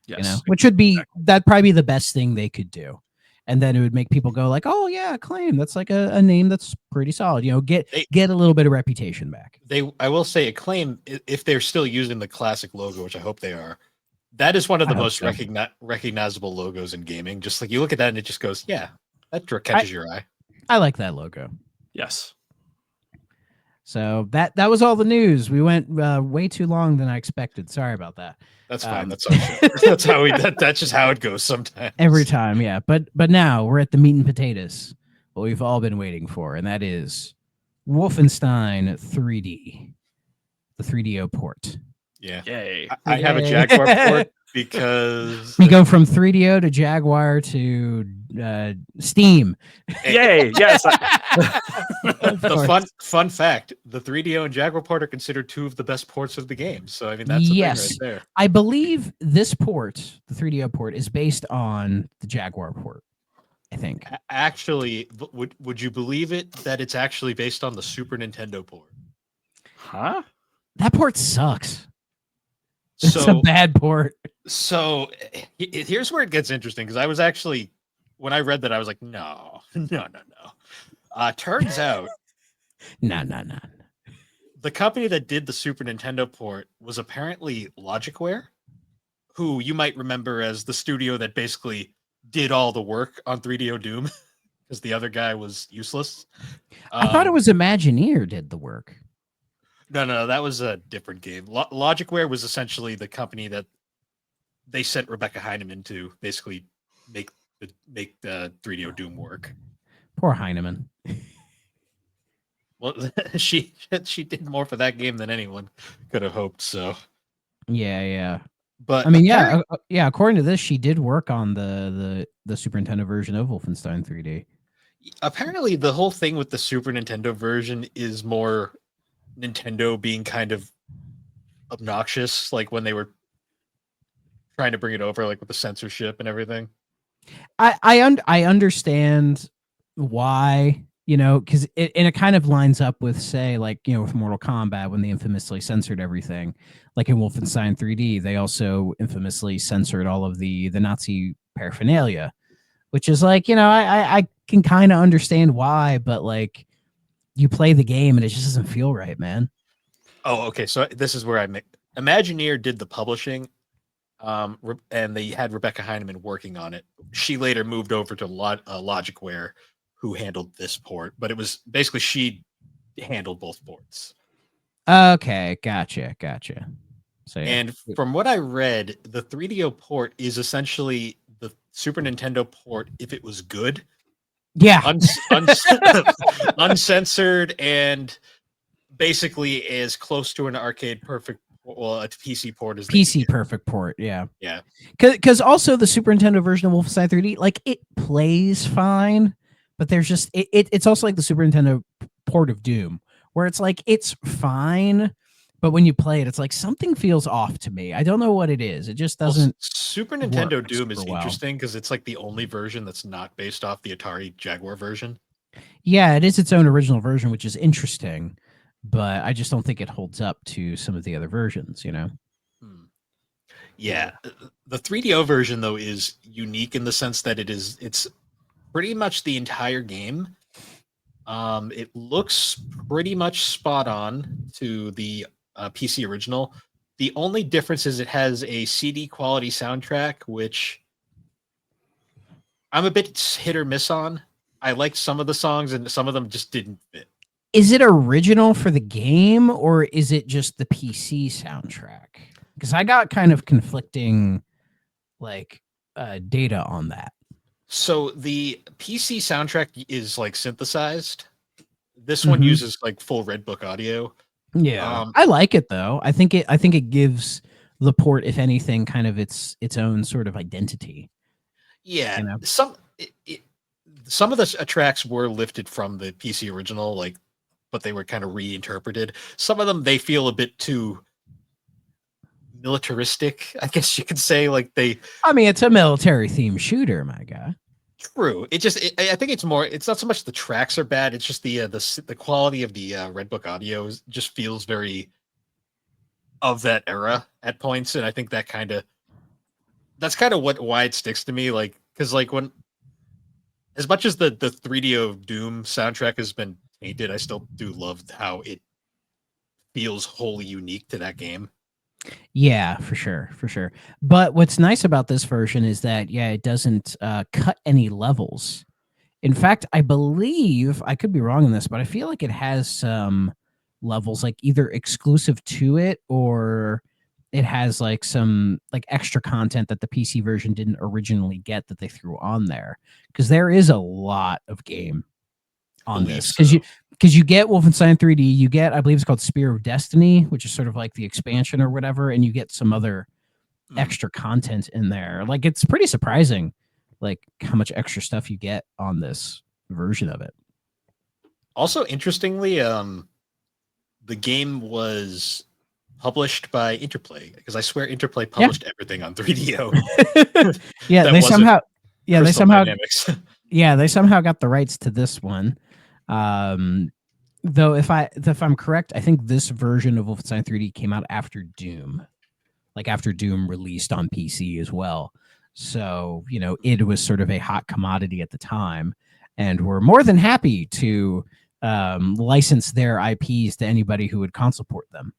Yes. You know, which would be, that'd probably be the best thing they could do. And then it would make people go like, oh yeah, Acclaim. That's like a name that's pretty solid. You know, get a little bit of reputation back. I will say Acclaim, if they're still using the classic logo, which I hope they are, that is one of the most recognizable logos in gaming. Just like you look at that and it just goes, yeah, that catches your eye. I like that logo. Yes. So that was all the news. We went way too long than I expected. Sorry about that. That's fine. That's our show. That's how that's just how it goes sometimes. Every time, yeah. But now we're at the meat and potatoes, what we've all been waiting for, and that is Wolfenstein 3D, the 3DO port. Yeah. Yay. I have a Jaguar port because we go from 3DO to Jaguar to Steam. Yay! Yes. The fun fact: the 3DO and Jaguar port are considered two of the best ports of the game. So I mean, that's the thing right there. I believe this port, the 3DO port, is based on the Jaguar port. I think. Actually, would you believe it that it's actually based on the Super Nintendo port? Huh? That port sucks. It's a bad port. So here's where it gets interesting because I was actually, when I read that, I was like, no. Turns out, no. The company that did the Super Nintendo port was apparently Logicware, who you might remember as the studio that basically did all the work on 3DO Doom because the other guy was useless. I thought it was Imagineer did the work. No, that was a different game. Logicware was essentially the company that they sent Rebecca Heineman to basically make the 3DO Doom work. Poor Heineman. Well, she did more for that game than anyone could have hoped. So, yeah. But I mean, yeah. According to this, she did work on the Super Nintendo version of Wolfenstein 3D. Apparently, the whole thing with the Super Nintendo version is more Nintendo being kind of obnoxious, like when they were trying to bring it over, like with the censorship and everything. I understand why, you know, because it kind of lines up with, say, like, you know, with Mortal Kombat when they infamously censored everything. Like in Wolfenstein 3D, they also infamously censored all of the Nazi paraphernalia, which is like, you know, I can kind of understand why, but like you play the game and it just doesn't feel right, man. Oh, okay. So this is where Imagineer did the publishing, and they had Rebecca Heineman working on it. She later moved over to Logicware, who handled this port, but it was basically she handled both ports. Okay, gotcha. So, yeah. And from what I read, the 3DO port is essentially the Super Nintendo port if it was good. Yeah. Uncensored and basically as close to an arcade perfect, well, a PC port as PC perfect port, yeah. Yeah. Because also the Super Nintendo version of Wolfenstein 3D, like it plays fine, but there's just it's also like the Super Nintendo port of Doom, where it's like it's fine, but when you play it, it's like something feels off to me. I don't know what it is. It just doesn't. Super Nintendo Doom is interesting because it's like the only version that's not based off the Atari Jaguar version. Yeah, it is its own original version, which is interesting, but I just don't think it holds up to some of the other versions, you know? Yeah, the 3DO version though is unique in the sense that it's pretty much the entire game. It looks pretty much spot on to the PC original. The only difference is it has a CD quality soundtrack, which I'm a bit hit or miss on. I liked some of the songs, and some of them just didn't fit. Is it original for the game, or is it just the PC soundtrack? Because I got kind of conflicting like data on that. So the PC soundtrack is like synthesized. This one Mhm. uses like full Red Book audio. Yeah, I like it though. I think it gives the port, if anything, kind of its own sort of identity. Yeah, You know? some of the tracks were lifted from the PC original, like, but they were kind of reinterpreted. Some of them they feel a bit too militaristic, I guess you could say. Like I mean, it's a military themed shooter, my guy. true. I think it's more. It's not so much the tracks are bad. It's just the quality of the Red Book audio just feels very of that era at points, and I think that's kind of why it sticks to me. Like, because like when as much as the 3DO Doom soundtrack has been tainted, I still do love how it feels wholly unique to that game. Yeah, for sure, for sure. But what's nice about this version is that it doesn't cut any levels. In fact, I believe I could be wrong on this, but I feel like it has some levels like either exclusive to it or it has like some like extra content that the PC version didn't originally get that they threw on there. Because there is a lot of game on Believe this. Because so. you get Wolfenstein 3D, you get, I believe it's called Spear of Destiny, which is sort of like the expansion or whatever, and you get some other extra content in there. Like, it's pretty surprising, like how much extra stuff you get on this version of it. Also, interestingly, the game was published by Interplay, because I swear Interplay published everything on 3DO. Yeah, That they wasn't somehow, yeah, they Crystal somehow, Dynamics. yeah, they somehow got the rights to this one. Though if I'm correct, I think this version of Wolfenstein 3D came out after Doom, like after Doom released on PC as well. So, it was sort of a hot commodity at the time, and we're more than happy to license their IPs to anybody who would console port them.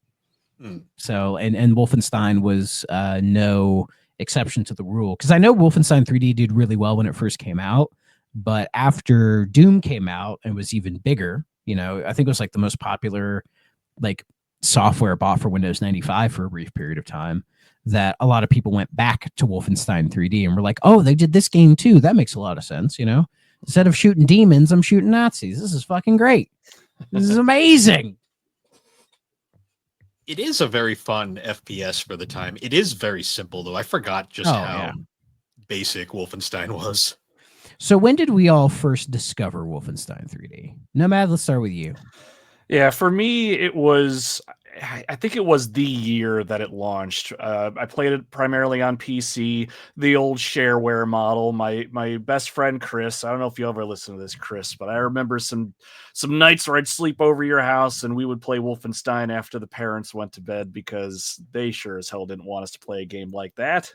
So, and Wolfenstein was no exception to the rule, because I know Wolfenstein 3D did really well when it first came out, but after Doom came out and was even bigger, I think it was like the most popular like software bought for Windows 95 for a brief period of time, that a lot of people went back to Wolfenstein 3D and were like, oh, they did this game too. That makes a lot of sense, Instead of shooting demons, I'm shooting Nazis. This is fucking great. This is amazing. It is a very fun FPS for the time. It is very simple, though. I forgot just how basic Wolfenstein was. So when did we all first discover Wolfenstein 3D? Nomad, let's start with you. Yeah, for me, I think it was the year that it launched. I played it primarily on PC, the old shareware model. My best friend Chris, I don't know if you ever listen to this, Chris, but I remember some nights where I'd sleep over your house and we would play Wolfenstein after the parents went to bed, because they sure as hell didn't want us to play a game like that.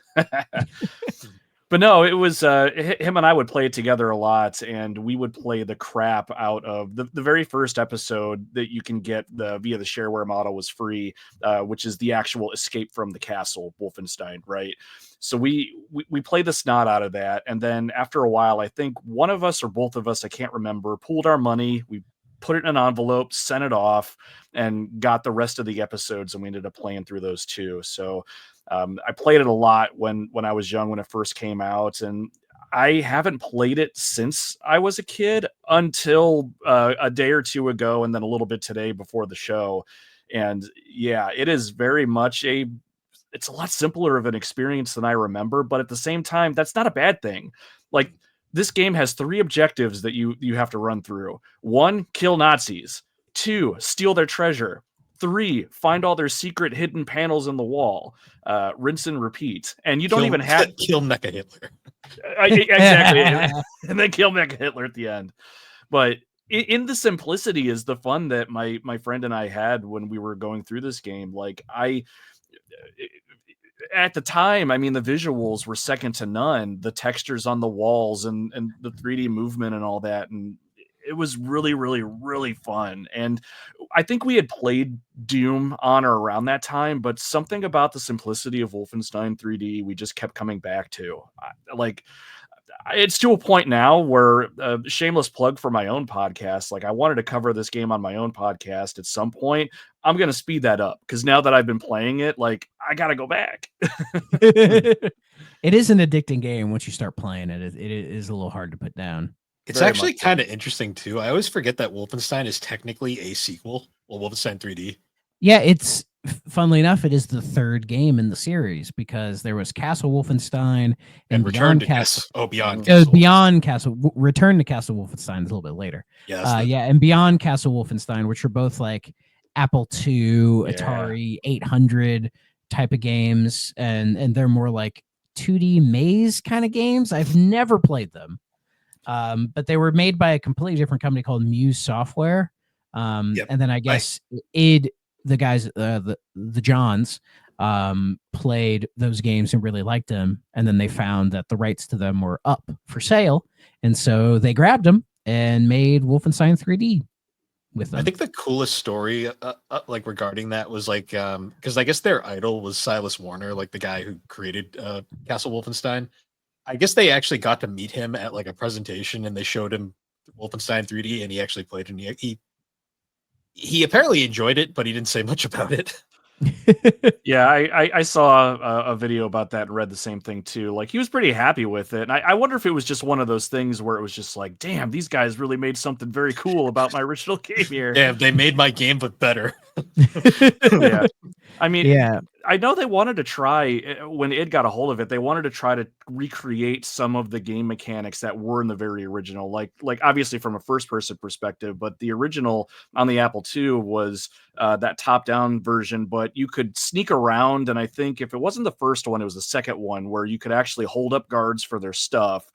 But no, it was him and I would play it together a lot, and we would play the crap out of the very first episode that you can get via the shareware model was free, which is the actual Escape from the Castle Wolfenstein, right? So we played the snot out of that, and then after a while, I think one of us or both of us, I can't remember, pooled our money, we put it in an envelope, sent it off, and got the rest of the episodes, and we ended up playing through those too. So I played it a lot when I was young, when it first came out, and I haven't played it since I was a kid until a day or two ago, and then a little bit today before the show. And yeah, it is very much it's a lot simpler of an experience than I remember, but at the same time, that's not a bad thing. Like, this game has 3 objectives that you have to run through. 1, kill Nazis. 2, steal their treasure. 3, find all their secret hidden panels in the wall. Rinse and repeat. And you don't even have kill Mecha Hitler. Exactly. And then kill Mecha Hitler at the end. But in the simplicity is the fun that my friend and I had when we were going through this game. Like, at the time, I mean, the visuals were second to none. The textures on the walls and the 3D movement and all that, and it was really, really, really fun. And I think we had played Doom on or around that time, but something about the simplicity of Wolfenstein 3D we just kept coming back to. Like, it's to a point now where shameless plug for my own podcast. Like, I wanted to cover this game on my own podcast at some point. I'm going to speed that up because now that I've been playing it, like, I got to go back. It is an addicting game once you start playing it. It is a little hard to put down. It's Very actually much so. kind of interesting too. I always forget that Wolfenstein is technically a sequel. Well, Wolfenstein 3D. Yeah, it's funnily enough, it is the third game in the series because there was Castle Wolfenstein And Return Beyond to Castle. Beyond It was Castle. Beyond Castle. Return to Castle Wolfenstein is a little bit later. Yeah, that's the- Yeah, and Beyond Castle Wolfenstein, which are both like Apple II, Yeah. Atari 800 type of games, and they're more like 2D maze kind of games. I've never played them, but they were made by a completely different company called Muse Software. Yep. And then I guess the guys, the Johns, played those games and really liked them, and then they found that the rights to them were up for sale, and so they grabbed them and made Wolfenstein 3D with them. I think the coolest story, like regarding that, was like because I guess their idol was Silas Warner, like the guy who created Castle Wolfenstein. I guess they actually got to meet him at like a presentation, and they showed him Wolfenstein 3D, and he actually played it. And he apparently enjoyed it, but he didn't say much about it. Yeah, I saw a video about that and read the same thing too. Like, he was pretty happy with it. And I wonder if it was just one of those things where it was just like, damn, these guys really made something very cool about my original game here. Yeah, they made my game look better. Yeah. I mean, Yeah. I know they wanted to try, when id got a hold of it, they wanted to try to recreate some of the game mechanics that were in the very original, like obviously from a first person perspective, but the original on the Apple II was that top down version, but you could sneak around. And I think if it wasn't the first one, it was the second one where you could actually hold up guards for their stuff,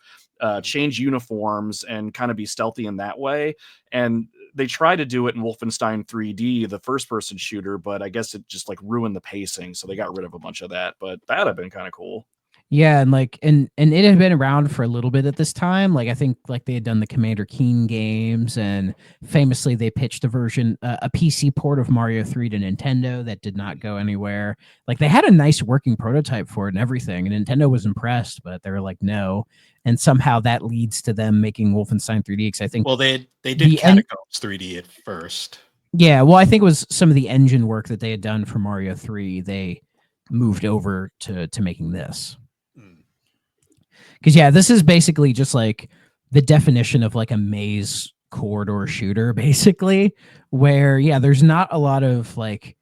change uniforms, and kind of be stealthy in that way. And they tried to do it in Wolfenstein 3D, the first person shooter, but I guess it just like ruined the pacing. So they got rid of a bunch of that, but that'd have been kind of cool. Yeah, and like and it had been around for a little bit at this time. Like I think like they had done the Commander Keen games, and famously they pitched a version, a PC port of Mario 3 to Nintendo that did not go anywhere. Like they had a nice working prototype for it and everything, and Nintendo was impressed, but they were like no. And somehow that leads to them making Wolfenstein 3D. Because I think Well, they did The Catacombs 3D at first. yeah, well I think it was some of the engine work that they had done for Mario 3. They moved over to making this. Because yeah, this is basically just like the definition of like a maze corridor shooter, basically, where yeah, there's not a lot of like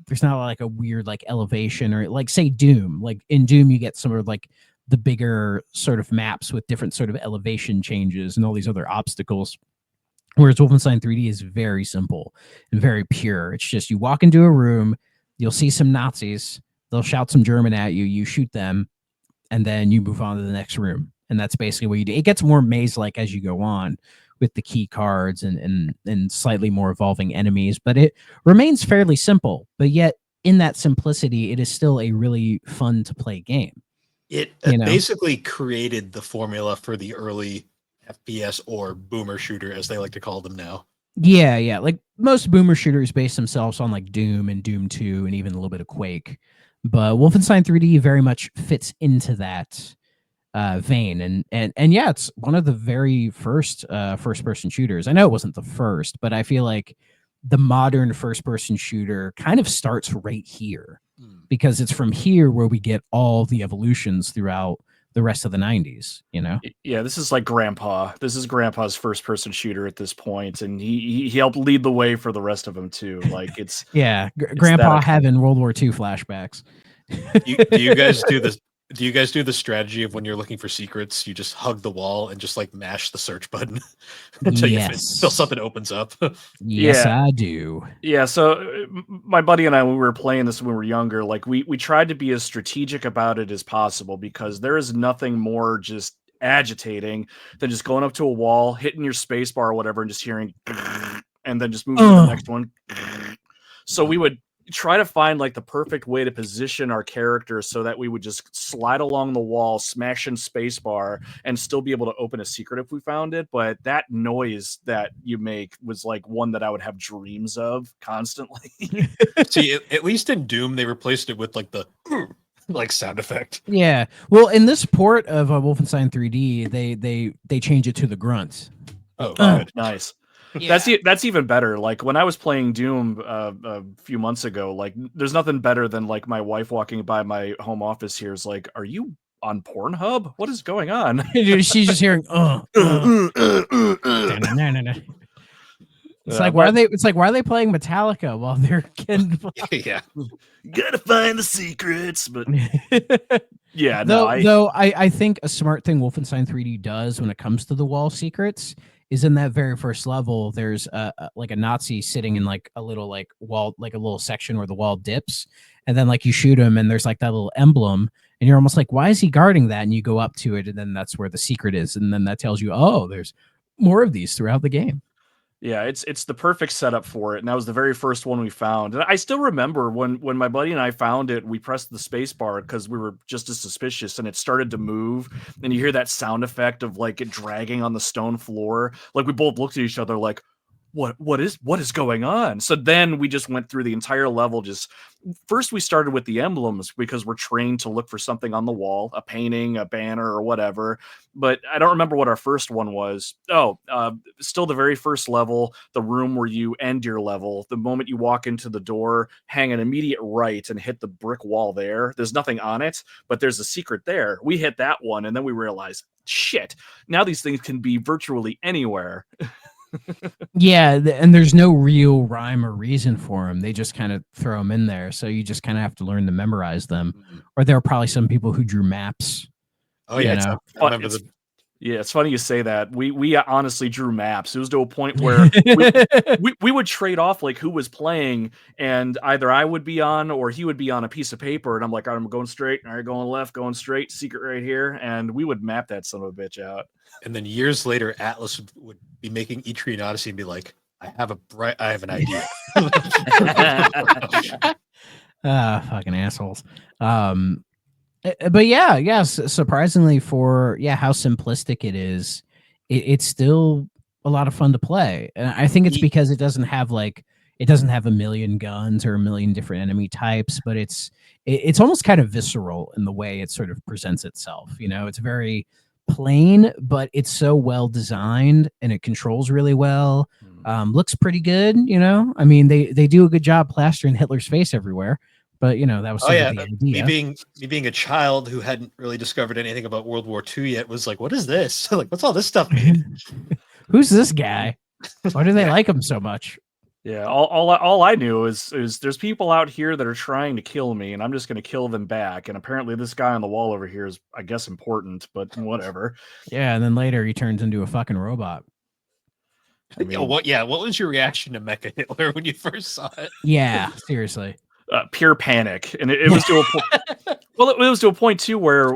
a weird like elevation or like say Doom. Like in Doom, you get some of like the bigger sort of maps with different sort of elevation changes and all these other obstacles. Whereas Wolfenstein 3D is very simple and very pure. It's just you walk into a room, you'll see some Nazis, they'll shout some German at you, you shoot them, and then you move on to the next room. And that's basically what you do. It gets more maze-like as you go on with the key cards and slightly more evolving enemies, but it remains fairly simple. But yet, in that simplicity, it is still a really fun to play game. It You know? basically created the formula for the early FPS or boomer shooter, as they like to call them now. Yeah, yeah. Like most boomer shooters base themselves on like Doom and Doom 2 and even a little bit of Quake. But Wolfenstein 3D very much fits into that vein, and yeah, it's one of the very first first-person shooters. I know it wasn't the first, but I feel like the modern first-person shooter kind of starts right here because it's from here where we get all the evolutions throughout the rest of the 90s. You know? Yeah, this is like Grandpa. This is Grandpa's first-person shooter at this point, and he helped lead the way for the rest of them too. Like it's yeah, it's Grandpa that- having World War II flashbacks. Do you guys do this? Do you guys do the strategy of when you're looking for secrets, you just hug the wall and just like mash the search button until until something opens up? Yes, Yeah. I do. Yeah, so my buddy and I, when we were playing this when we were younger, like we tried to be as strategic about it as possible because there is nothing more just agitating than just going up to a wall, hitting your space bar or whatever, and just hearing, and then just moving to the next one. So we would try to find like the perfect way to position our character so that we would just slide along the wall, smash in spacebar, and still be able to open a secret if we found it. But that noise that you make was like one that I would have dreams of constantly. See, at least in Doom, they replaced it with like the like sound effect. Yeah. Well, in this port of Wolfenstein 3D, they change it to the grunts. Oh, good. Nice. Yeah. That's even better. Like when I was playing Doom a few months ago, like there's nothing better than like my wife walking by my home office here is like, "Are you on Pornhub? What is going on?" She's just hearing It's like why are they playing Metallica while they're getting Yeah. Gotta find the secrets, but yeah, though I think a smart thing Wolfenstein 3D does when it comes to the wall secrets is in that very first level, there's like a Nazi sitting in like a little like wall, like a little section where the wall dips, and then like you shoot him and there's like that little emblem, and you're almost like, why is he guarding that? And you go up to it, and then that's where the secret is, and then that tells you, oh, there's more of these throughout the game. Yeah, it's the perfect setup for it, and that was the very first one we found. And I still remember when my buddy and I found it, we pressed the space bar because we were just as suspicious, and it started to move, and you hear that sound effect of like it dragging on the stone floor. Like we both looked at each other like, what is going on? So then we just went through the entire level. Just first we started with the emblems because we're trained to look for something on the wall, a painting, a banner, or whatever. But I don't remember what our first one was. Still the very first level, the room where you end your level. The moment you walk into the door, hang an immediate right and hit the brick wall there. There's nothing on it, but there's a secret there. We hit that one, and then we realized, shit, now these things can be virtually anywhere. Yeah, and there's no real rhyme or reason for them. They just kind of throw them in there, so you just kind of have to learn to memorize them. Or there are probably some people who drew maps. Oh yeah, it's funny you say that. We honestly drew maps. It was to a point where we would trade off like who was playing, and either I would be on or he would be on a piece of paper, and I'm like, I'm going straight, all right, going left, going straight, secret right here, and we would map that son of a bitch out. And then years later, Atlas would be making Etrian Odyssey and be like, I have an idea. Fucking assholes. But yes, surprisingly for how simplistic it is, it's still a lot of fun to play. And I think it's because it doesn't have a million guns or a million different enemy types, but it's almost kind of visceral in the way it sort of presents itself. You know, it's very plain, but it's so well designed and it controls really well. Looks pretty good, you know. I mean, they do a good job plastering Hitler's face everywhere. But you know, that was sort of the idea. Me being a child who hadn't really discovered anything about World War II yet was like, what is this? Like, what's all this stuff mean? Who's this guy? Why do they like him so much? Yeah, all I knew is there's people out here that are trying to kill me, and I'm just going to kill them back. And apparently, this guy on the wall over here is, I guess, important, but whatever. Yeah, and then later he turns into a fucking robot. I mean, what was your reaction to Mecha Hitler when you first saw it? Yeah, seriously. Pure panic, and it was to a point. Well, it was to a point too where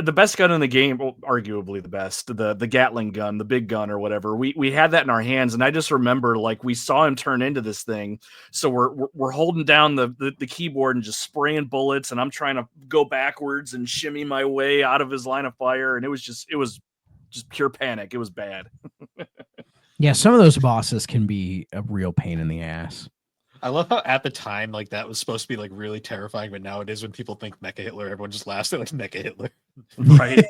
the best gun in the game, well, arguably the best, the Gatling gun, the big gun or whatever, we had that in our hands, and I just remember like we saw him turn into this thing, so we're holding down the keyboard and just spraying bullets, and I'm trying to go backwards and shimmy my way out of his line of fire, and it was just pure panic. It was bad. Yeah, some of those bosses can be a real pain in the ass. I love how at the time, like that was supposed to be like really terrifying, but nowadays when people think Mecha Hitler, everyone just laughs at like Mecha Hitler. Right.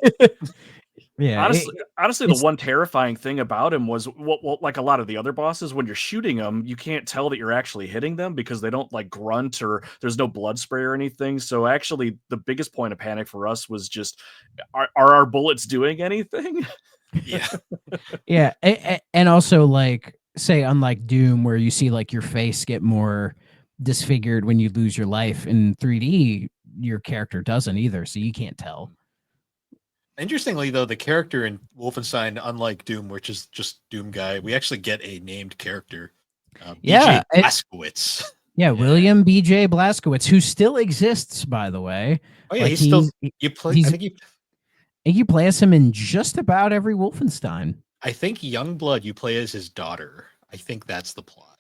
Yeah. Honestly, the one terrifying thing about him was, well, like a lot of the other bosses, when you're shooting them, you can't tell that you're actually hitting them because they don't like grunt or there's no blood spray or anything. So actually, the biggest point of panic for us was just, are our bullets doing anything? Yeah. Yeah. And also, like, say, unlike Doom, where you see like your face get more disfigured when you lose your life, in 3D, your character doesn't either, so you can't tell. Interestingly, though, the character in Wolfenstein, unlike Doom, which is just Doom guy, we actually get a named character. Yeah, BJ Blazkowicz. Yeah, William B.J. Blazkowicz, who still exists, by the way. Oh yeah, like you play as him in just about every Wolfenstein. I think Youngblood, you play as his daughter. I think that's the plot.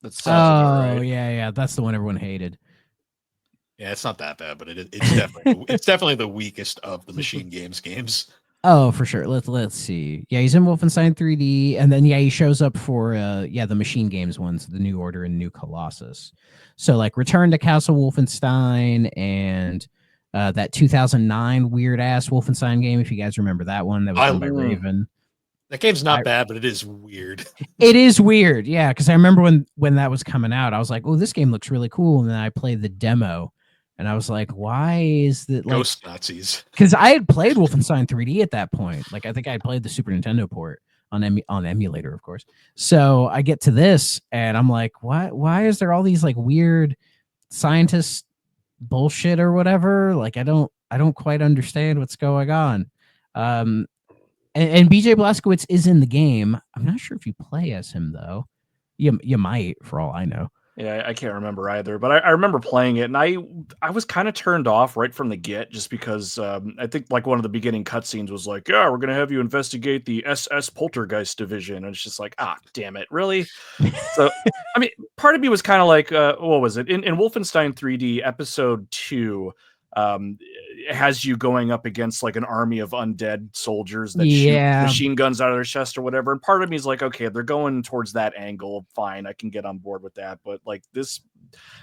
That sounds about Oh, right. yeah. That's the one everyone hated. Yeah, it's not that bad, but it's definitely the weakest of the machine games. Oh, for sure. Let's see. Yeah, he's in Wolfenstein 3D, and then he shows up for the Machine Games ones, the New Order and New Colossus. So like Return to Castle Wolfenstein and that 2009 weird ass Wolfenstein game, if you guys remember that one, that was done by Raven. That game's not bad, but it is weird. It is weird, yeah, because I remember when that was coming out, I was like, oh, this game looks really cool, and then I played the demo. And I was like, why is that like Ghost Nazis? Because I had played Wolfenstein 3D at that point. Like I think I had played the Super Nintendo port on emulator, of course. So I get to this and I'm like, why is there all these like weird scientist bullshit or whatever? Like I don't quite understand what's going on. And BJ Blazkowicz is in the game. I'm not sure if you play as him though. You might, for all I know. Yeah, I can't remember either, but I remember playing it, and I was kind of turned off right from the get, just because I think like one of the beginning cutscenes was like, yeah, we're gonna have you investigate the SS Poltergeist division, and it's just like, damn it, really? So I mean, part of me was kind of like, what was it in Wolfenstein 3D Episode 2? It has you going up against like an army of undead soldiers that shoot machine guns out of their chest or whatever. And part of me is like, okay, they're going towards that angle. Fine, I can get on board with that. But like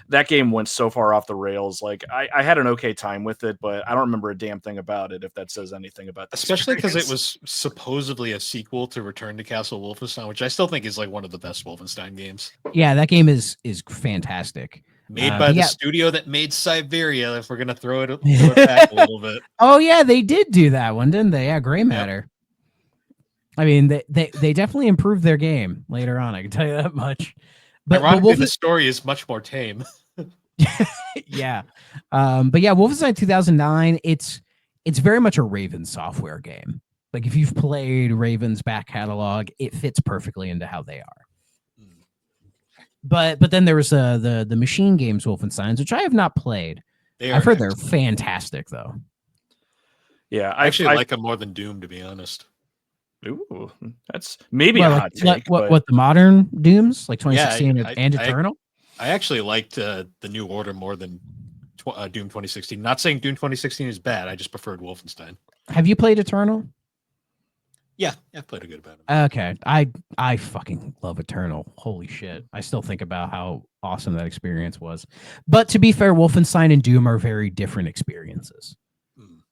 that game went so far off the rails. Like I had an okay time with it, but I don't remember a damn thing about it, if that says anything about that. Especially because it was supposedly a sequel to Return to Castle Wolfenstein, which I still think is like one of the best Wolfenstein games. Yeah, that game is fantastic. Made by the studio that made Siberia, if we're going to throw it back a little bit. Oh, yeah, they did do that one, didn't they? Yeah, Gray Matter. Yep. I mean, they definitely improved their game later on, I can tell you that much. But ironically, the story is much more tame. Yeah. But yeah, Wolfenstein 2009, it's very much a Raven software game. Like, if you've played Raven's back catalog, it fits perfectly into how they are. But then there was the Machine Games Wolfensteins, which I have not played. I've heard they're fantastic, though. Yeah, I actually like them more than Doom, to be honest. Ooh, that's maybe a hot take. What the modern Dooms, like 2016 and Eternal? I actually liked the New Order more than Doom 2016. Not saying Doom 2016 is bad. I just preferred Wolfenstein. Have you played Eternal? Yeah, I've played a good about it. Okay, I fucking love Eternal. Holy shit! I still think about how awesome that experience was. But to be fair, Wolfenstein and Doom are very different experiences.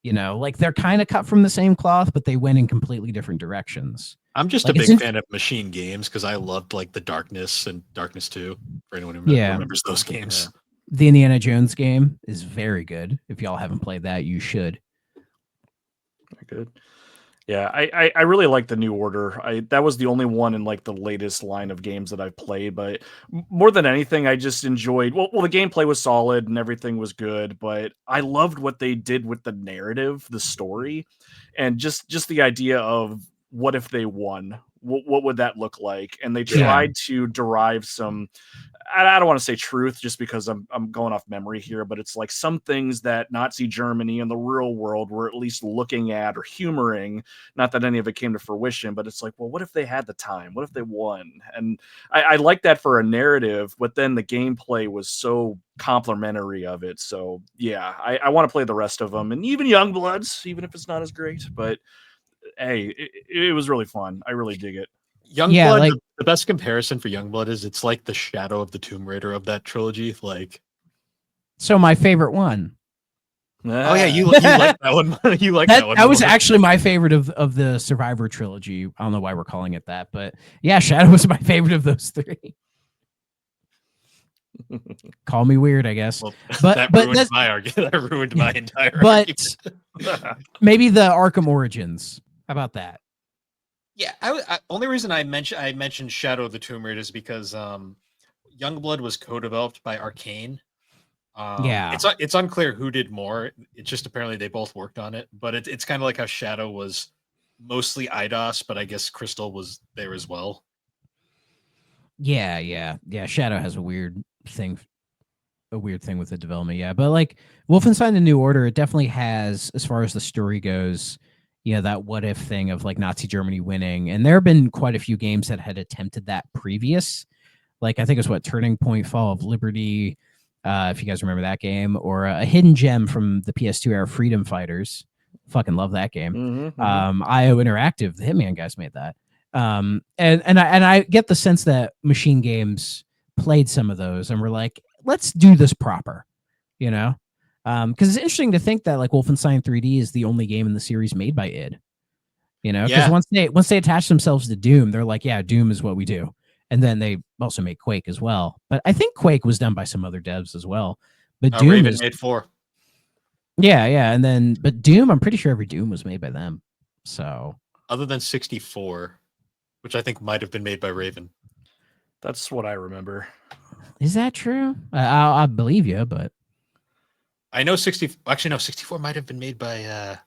You know, like they're kind of cut from the same cloth, but they went in completely different directions. I'm just a big fan of Machine Games because I loved like the Darkness and Darkness 2. For anyone who remembers those games, the Indiana Jones game is very good. If y'all haven't played that, you should. Very good. Yeah, I really like the New Order. That was the only one in like the latest line of games that I've played, but more than anything, I just enjoyed. Well, the gameplay was solid and everything was good, but I loved what they did with the narrative, the story, and just the idea of what if they won. What would that look like? And they tried to derive some. I don't want to say truth just because I'm going off memory here, but it's like some things that Nazi Germany and the real world were at least looking at or humoring. Not that any of it came to fruition, but it's like, well, what if they had the time? What if they won? And I like that for a narrative, but then the gameplay was so complimentary of it. So yeah, I want to play the rest of them, and even Youngbloods, even if it's not as great. But hey, it was really fun. I really dig it. Youngblood, the best comparison for Youngblood is it's like the Shadow of the Tomb Raider of that trilogy. Like, so my favorite one. Oh yeah, you like that one. You like that one. That was actually my favorite of the Survivor trilogy. I don't know why we're calling it that, but yeah, Shadow was my favorite of those three. Call me weird, I guess. Well, that ruined my argument. That ruined my entire argument. Maybe the Arkham Origins. How about that? Yeah, only reason I mentioned Shadow of the Tomb Raider is because Youngblood was co-developed by Arcane. It's unclear who did more. It's just apparently they both worked on it. But it's kind of like how Shadow was mostly IDOS, but I guess Crystal was there as well. Yeah. Shadow has a weird thing with the development. Yeah, but like Wolfenstein: The New Order, it definitely has, as far as the story goes, that what if thing of like Nazi Germany winning. And there have been quite a few games that had attempted that previous. Like I think it's what Turning Point, Fall of Liberty, if you guys remember that game, or a hidden gem from the PS2 era, Freedom Fighters. Fucking love that game. IO Interactive, the Hitman guys made that. And I get the sense that Machine Games played some of those and were like, let's do this proper, you know? Because it's interesting to think that like Wolfenstein 3D is the only game in the series made by id. You know, because once they attach themselves to Doom, they're like, yeah, Doom is what we do. And then they also made Quake as well. But I think Quake was done by some other devs as well. But Doom Raven made 4. Yeah, and then but Doom, I'm pretty sure every Doom was made by them. So other than 64, which I think might have been made by Raven. That's what I remember. Is that true? I believe you, but I know 64 might have been made by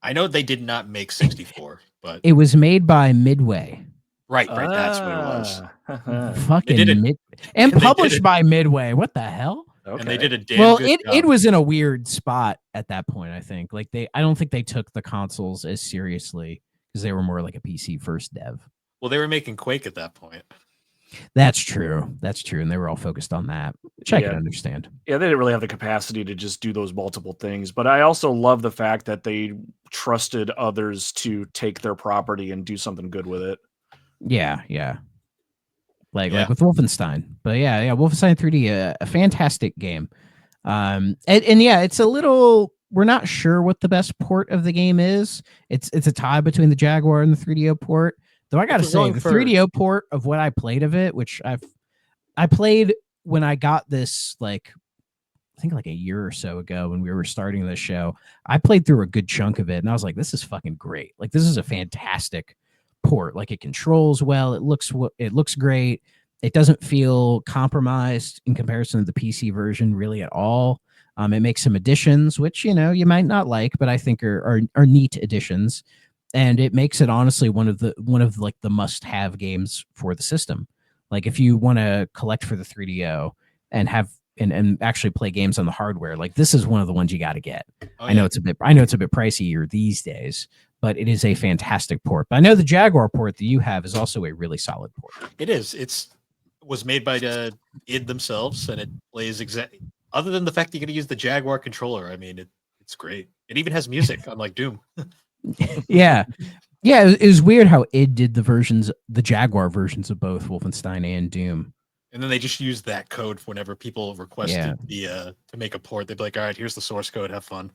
I know they did not make 64, but it was made by Midway. Right, that's what it was. Fucking and published by Midway. What the hell? Okay. And they did a damn good job. It was in a weird spot at that point, I think. Like I don't think they took the consoles as seriously because they were more like a PC first dev. Well, they were making Quake at that point. That's true. And they were all focused on that, which I can understand. Yeah, they didn't really have the capacity to just do those multiple things. But I also love the fact that they trusted others to take their property and do something good with it. Yeah. Like with Wolfenstein. But yeah, Wolfenstein 3D, a fantastic game. And yeah, it's a little, we're not sure what the best port of the game is. It's a tie between the Jaguar and the 3DO port. Though I gotta say, the 3DO port of what I played of it, which I played when I got this, like I think like a year or so ago when we were starting this show, I played through a good chunk of it, and I was like, this is fucking great. Like this is a fantastic port. Like it controls well, it looks great. It doesn't feel compromised in comparison to the PC version really at all. It makes some additions, which you might not like, but I think are neat additions. And it makes it honestly one of like the must-have games for the system. Like if you want to collect for the 3DO and have and actually play games on the hardware, like this is one of the ones you got to get. I know it's a bit pricier these days, but it is a fantastic port. But I know the Jaguar port that you have is also a really solid port. It is. Was made by id themselves, and it plays exactly. Other than the fact that you're going to use the Jaguar controller, I mean, it's great. It even has music, unlike Doom. Yeah. It was weird how id did the Jaguar versions of both Wolfenstein and Doom. And then they just used that code whenever people requested to make a port. They'd be like, "All right, here's the source code. Have fun."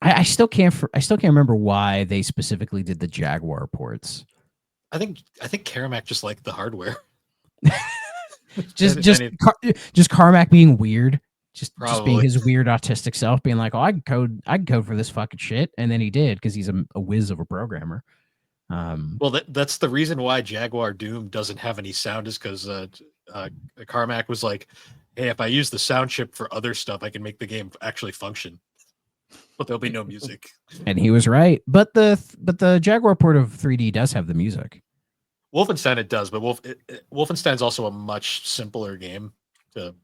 I still can't remember why they specifically did the Jaguar ports. I think Caramack just liked the hardware. just Carmack being weird. Just being his weird autistic self, being like, "Oh, I can code for this fucking shit," and then he did because he's a whiz of a programmer. Well, that's the reason why Jaguar Doom doesn't have any sound is because Carmack was like, "Hey, if I use the sound chip for other stuff, I can make the game actually function, but there'll be no music." And he was right. But the Jaguar port of 3D does have the music. Wolfenstein it does, but Wolfenstein's also a much simpler game to.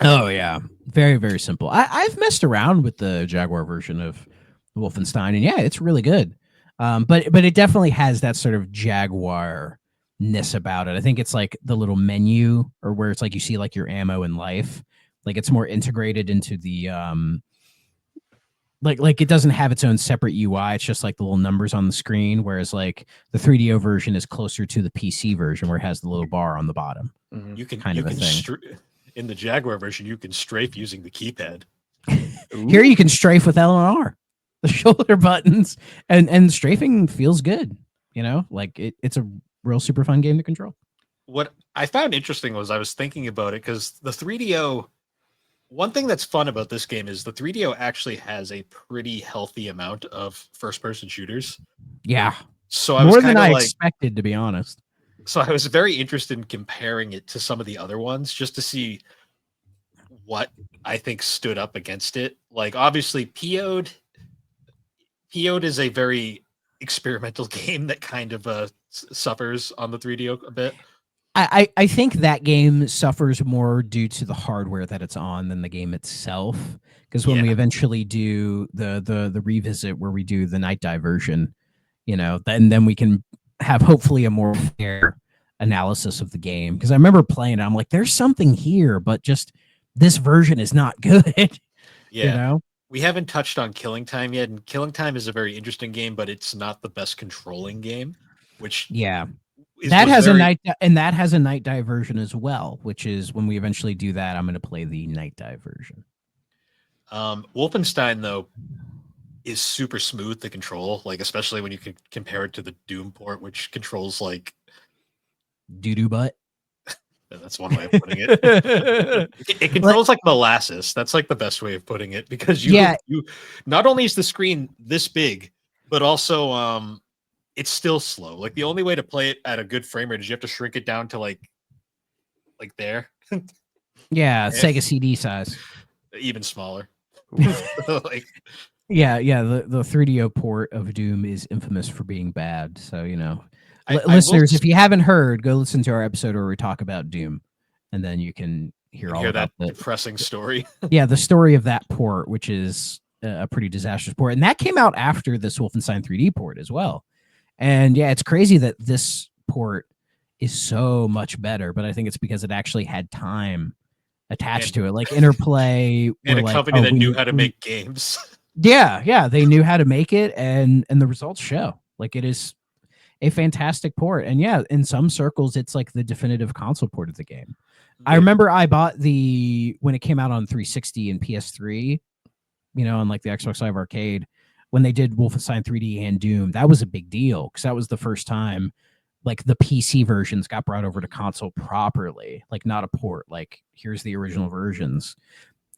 Oh yeah, very very simple. I've messed around with the Jaguar version of Wolfenstein, and yeah, it's really good. But it definitely has that sort of Jaguar-ness about it. I think it's like the little menu, or where it's like you see like your ammo and life. Like it's more integrated into the like it doesn't have its own separate UI. It's just like the little numbers on the screen. Whereas like the 3DO version is closer to the PC version, where it has the little bar on the bottom. Mm-hmm. You can kind of a thing. In the Jaguar version, you can strafe using the keypad. Here you can strafe with L and R, the shoulder buttons, and strafing feels good. Like it's a real super fun game to control. What I found interesting was I was thinking about it because the 3DO. One thing that's fun about this game is the 3DO actually has a pretty healthy amount of first-person shooters. Yeah, so I was more than I expected, to be honest. So I was very interested in comparing it to some of the other ones just to see what I think stood up against it. Like obviously PO'd is a very experimental game that kind of suffers on the 3DO a bit. I think that game suffers more due to the hardware that it's on than the game itself. Because when we eventually do the revisit where we do the Night Dive version, then we can have hopefully a more fair analysis of the game, because I remember playing it. I'm like, there's something here, but just this version is not good. Yeah. You know? We haven't touched on Killing Time yet, and Killing Time is a very interesting game, but it's not the best controlling game, which Yeah. is, That was has very, a night and that has a night dive version as well, which is when we eventually do that, I'm going to play the night dive version. Wolfenstein though is super smooth to control, like especially when you can compare it to the Doom port, which controls like Doo-doo butt. that's one way of putting it. It controls like molasses. That's like the best way of putting it, because you not only is the screen this big, but also it's still slow. Like the only way to play it at a good frame rate is you have to shrink it down to like there. Yeah, Sega CD size. Even smaller. Like, yeah, the 3DO port of Doom is infamous for being bad. So, you know, I listeners, if you haven't heard, go listen to our episode where we talk about Doom, and then you can hear all about that depressing story. Yeah, the story of that port, which is a pretty disastrous port, and that came out after this Wolfenstein 3D port as well. And yeah, it's crazy that this port is so much better, but I think it's because it actually had time attached to it, like Interplay and a like, company that knew how to make games. Yeah, they knew how to make it, and the results show. Like, it is a fantastic port, and yeah, in some circles, it's like the definitive console port of the game. I remember I bought when it came out on 360 and PS3, you know, on like the Xbox Live Arcade, when they did Wolfenstein 3D and Doom. That was a big deal because that was the first time like the PC versions got brought over to console properly, like not a port, like here's the original versions.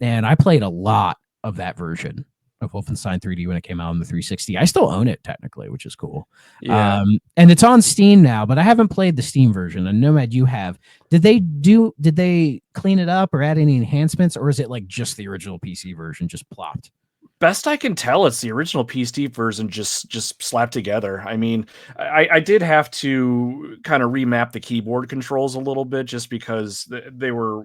And I played a lot of that version of Wolfenstein 3D when it came out on the 360. I still own it technically, which is cool. Yeah. And it's on Steam now, but I haven't played the Steam version. And Nomad, you have. Did they clean it up or add any enhancements, or is it like just the original PC version just plopped? Best I can tell, it's the original PC version just slapped together. I mean, I did have to kind of remap the keyboard controls a little bit just because they were.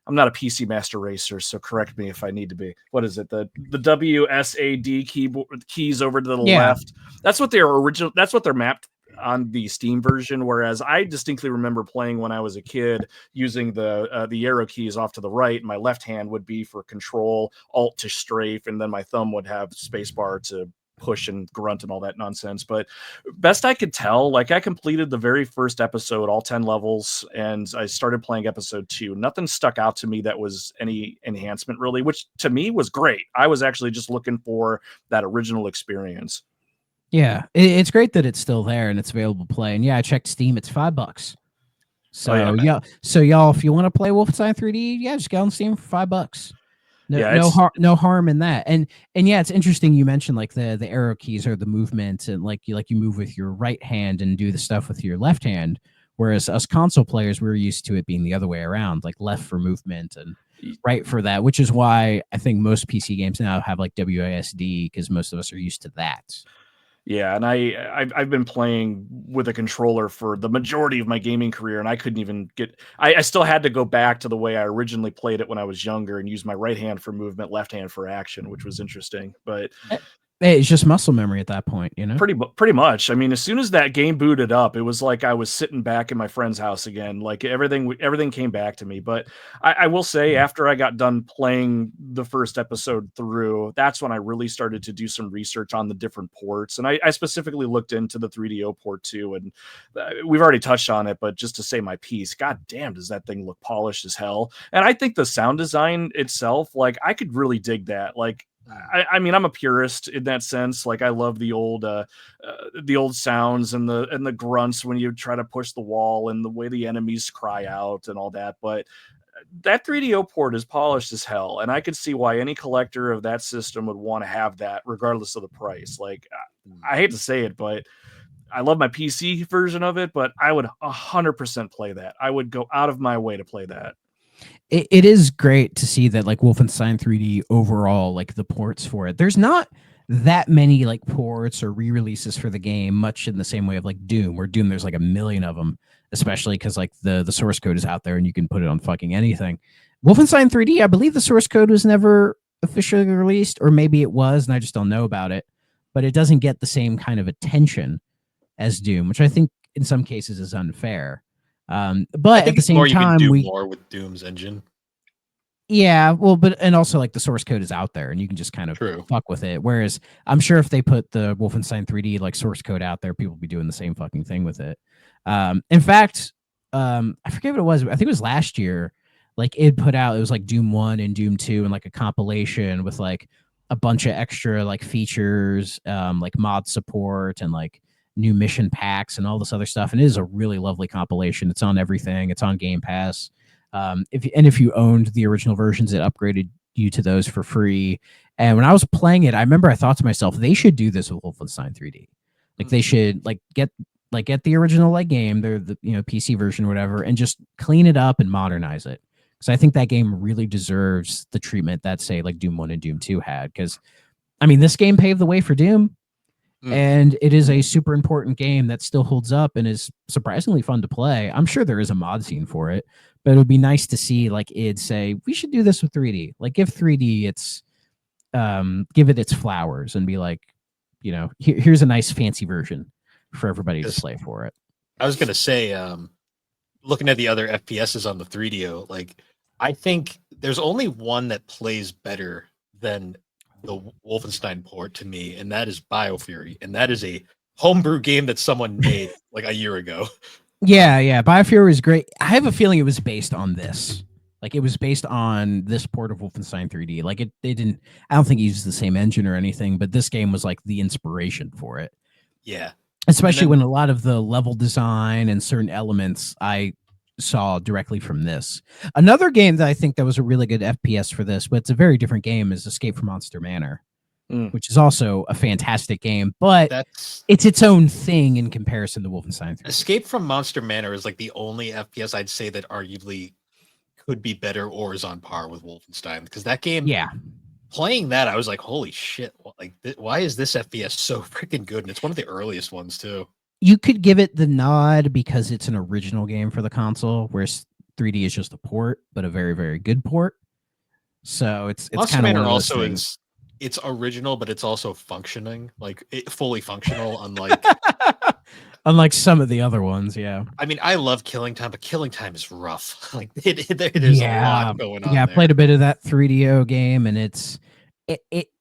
I'm not a PC master racer, so correct me if I need to be. What is it? The WSAD keyboard keys over to the left. That's what their original. That's what they're mapped on the Steam version. Whereas I distinctly remember playing when I was a kid using the arrow keys off to the right. My left hand would be for control, alt to strafe, and then my thumb would have spacebar to push and grunt and all that nonsense. But best I could tell, like I completed the very first episode, all 10 levels, and I started playing episode 2. Nothing stuck out to me that was any enhancement really, which to me was great. I was actually just looking for that original experience. Yeah, it's great that it's still there and it's available to play. And yeah, I checked Steam; it's $5. So y'all, if you want to play Wolfenstein 3D, yeah, just go on Steam for $5. No harm in that. And yeah, it's interesting you mentioned like the arrow keys or the movement, and like you move with your right hand and do the stuff with your left hand, whereas us console players, we're used to it being the other way around, like left for movement and right for that, which is why I think most PC games now have like WASD, because most of us are used to that. Yeah, and I've been playing with a controller for the majority of my gaming career, and I couldn't even get. I still had to go back to the way I originally played it when I was younger and use my right hand for movement, left hand for action, which was interesting. But hey, it's just muscle memory at that point, you know? Pretty much. I mean, as soon as that game booted up, it was like I was sitting back in my friend's house again. Like everything came back to me. But I will say, after I got done playing the first episode through, that's when I really started to do some research on the different ports. And I specifically looked into the 3DO port too. And we've already touched on it, but just to say my piece, god damn, does that thing look polished as hell. And I think the sound design itself, like I could really dig that. Like, I mean, I'm a purist in that sense. Like I love the old sounds and the grunts when you try to push the wall and the way the enemies cry out and all that. But that 3DO port is polished as hell, and I could see why any collector of that system would want to have that, regardless of the price. Like, I hate to say it, but I love my PC version of it. But I would 100% play that. I would go out of my way to play that. It is great to see that like Wolfenstein 3D overall, like the ports for it. There's not that many like ports or re-releases for the game, much in the same way of like Doom, where Doom there's like a million of them, especially because like the source code is out there and you can put it on fucking anything. Wolfenstein 3D, I believe the source code was never officially released, or maybe it was and I just don't know about it, but it doesn't get the same kind of attention as Doom, which I think in some cases is unfair. I But think at the it's more same you can time, do more with Doom's engine. yeah, well, but and also like the source code is out there and you can just kind of True. fuck with it. Whereas I'm sure if they put the Wolfenstein 3D like source code out there, people would be doing the same fucking thing with it. In fact, I forget what it was. I think it was last year. Like it put out, it was like Doom 1 and Doom 2 and like a compilation with like a bunch of extra like features, like mod support and like new mission packs and all this other stuff. And it is a really lovely compilation. It's on everything. It's on Game Pass. If you owned the original versions, it upgraded you to those for free. And when I was playing it, I remember I thought to myself, they should do this with Wolfenstein 3D. Like they should get the original like game, the PC version or whatever, and just clean it up and modernize it. Because I think that game really deserves the treatment that say like Doom 1 and Doom 2 had. Because I mean, this game paved the way for Doom. And it is a super important game that still holds up and is surprisingly fun to play. I'm sure there is a mod scene for it, but it would be nice to see like id say we should do this with 3D. Like give 3D its give it its flowers and be like, here's a nice fancy version for everybody to play for it. I was gonna say, looking at the other FPSs on the 3DO, like I think there's only one that plays better than the Wolfenstein port to me, and that is BioFury, and that is a homebrew game that someone made like a year ago. Yeah, BioFury is great. I have a feeling it was based on this. Like it was based on this port of Wolfenstein 3D. Like it didn't. I don't think it used the same engine or anything, but this game was like the inspiration for it. Yeah, especially when a lot of the level design and certain elements I saw directly from this. Another game that I think that was a really good FPS for this, but it's a very different game, is Escape from Monster Manor, which is also a fantastic game, but it's its own thing in comparison to Wolfenstein 3. Escape from Monster Manor is like the only FPS I'd say that arguably could be better or is on par with Wolfenstein, because that game, playing that, I was like, holy shit, like why is this FPS so freaking good? And it's one of the earliest ones too. You could give it the nod because it's an original game for the console, whereas 3D is just a port, but a very, very good port. So it's Monster kind of Manor also is, it's original, but it's also functioning, like fully functional, unlike some of the other ones. Yeah, I mean, I love Killing Time, but Killing Time is rough. Like there's a lot going on. Yeah, I there. played a bit of that 3DO game, and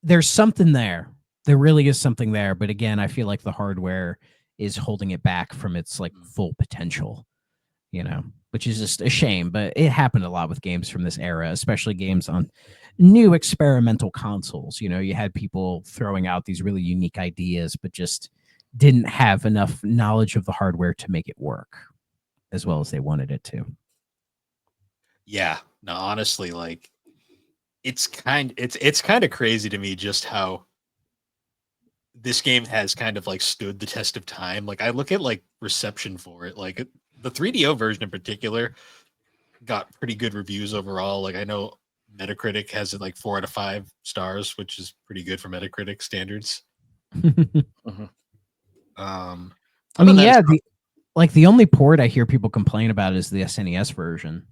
there's something there. There really is something there, but again, I feel like the hardware is holding it back from its like full potential, which is just a shame. But it happened a lot with games from this era, especially games on new experimental consoles. You had people throwing out these really unique ideas, but just didn't have enough knowledge of the hardware to make it work as well as they wanted it to. Yeah, no, honestly, like it's kind of crazy to me just how this game has kind of like stood the test of time. Like I look at like reception for it, like the 3DO version in particular got pretty good reviews overall. Like I know Metacritic has it like 4 out of 5 stars, which is pretty good for Metacritic standards. I mean, yeah, the only port I hear people complain about is the SNES version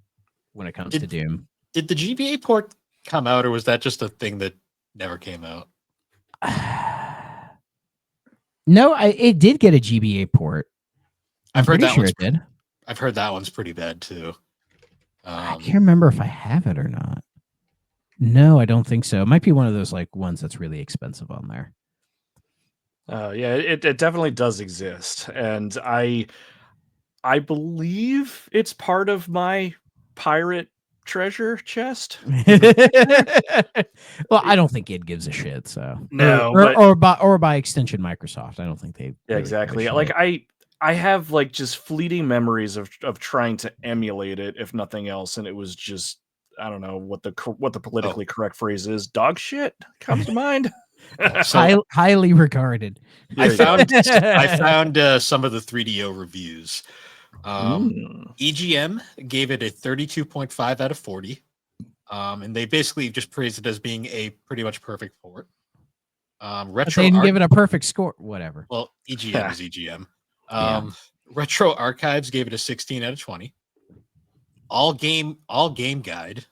when it comes to Doom. Did the GBA port come out, or was that just a thing that never came out? No, it did get a GBA port. I've heard that sure it did. I've heard that one's pretty bad too. I can't remember if I have it or not. No, I don't think so. It might be one of those like ones that's really expensive on there. Yeah, it definitely does exist, and I believe it's part of my pirate treasure chest. Well, I don't think it gives a shit. So no, or by extension Microsoft. I don't think they. Yeah, exactly. Like I have like just fleeting memories of trying to emulate it, if nothing else, and it was just, I don't know what the politically correct phrase is. Dog shit comes to mind. So, highly regarded. I found some of the 3DO reviews. EGM gave it a 32.5 out of 40. And they basically just praised it as being a pretty much perfect port. Retro they didn't give it a perfect score. Whatever. Well, EGM is EGM. Retro Archives gave it a 16 out of 20. All Game Guide.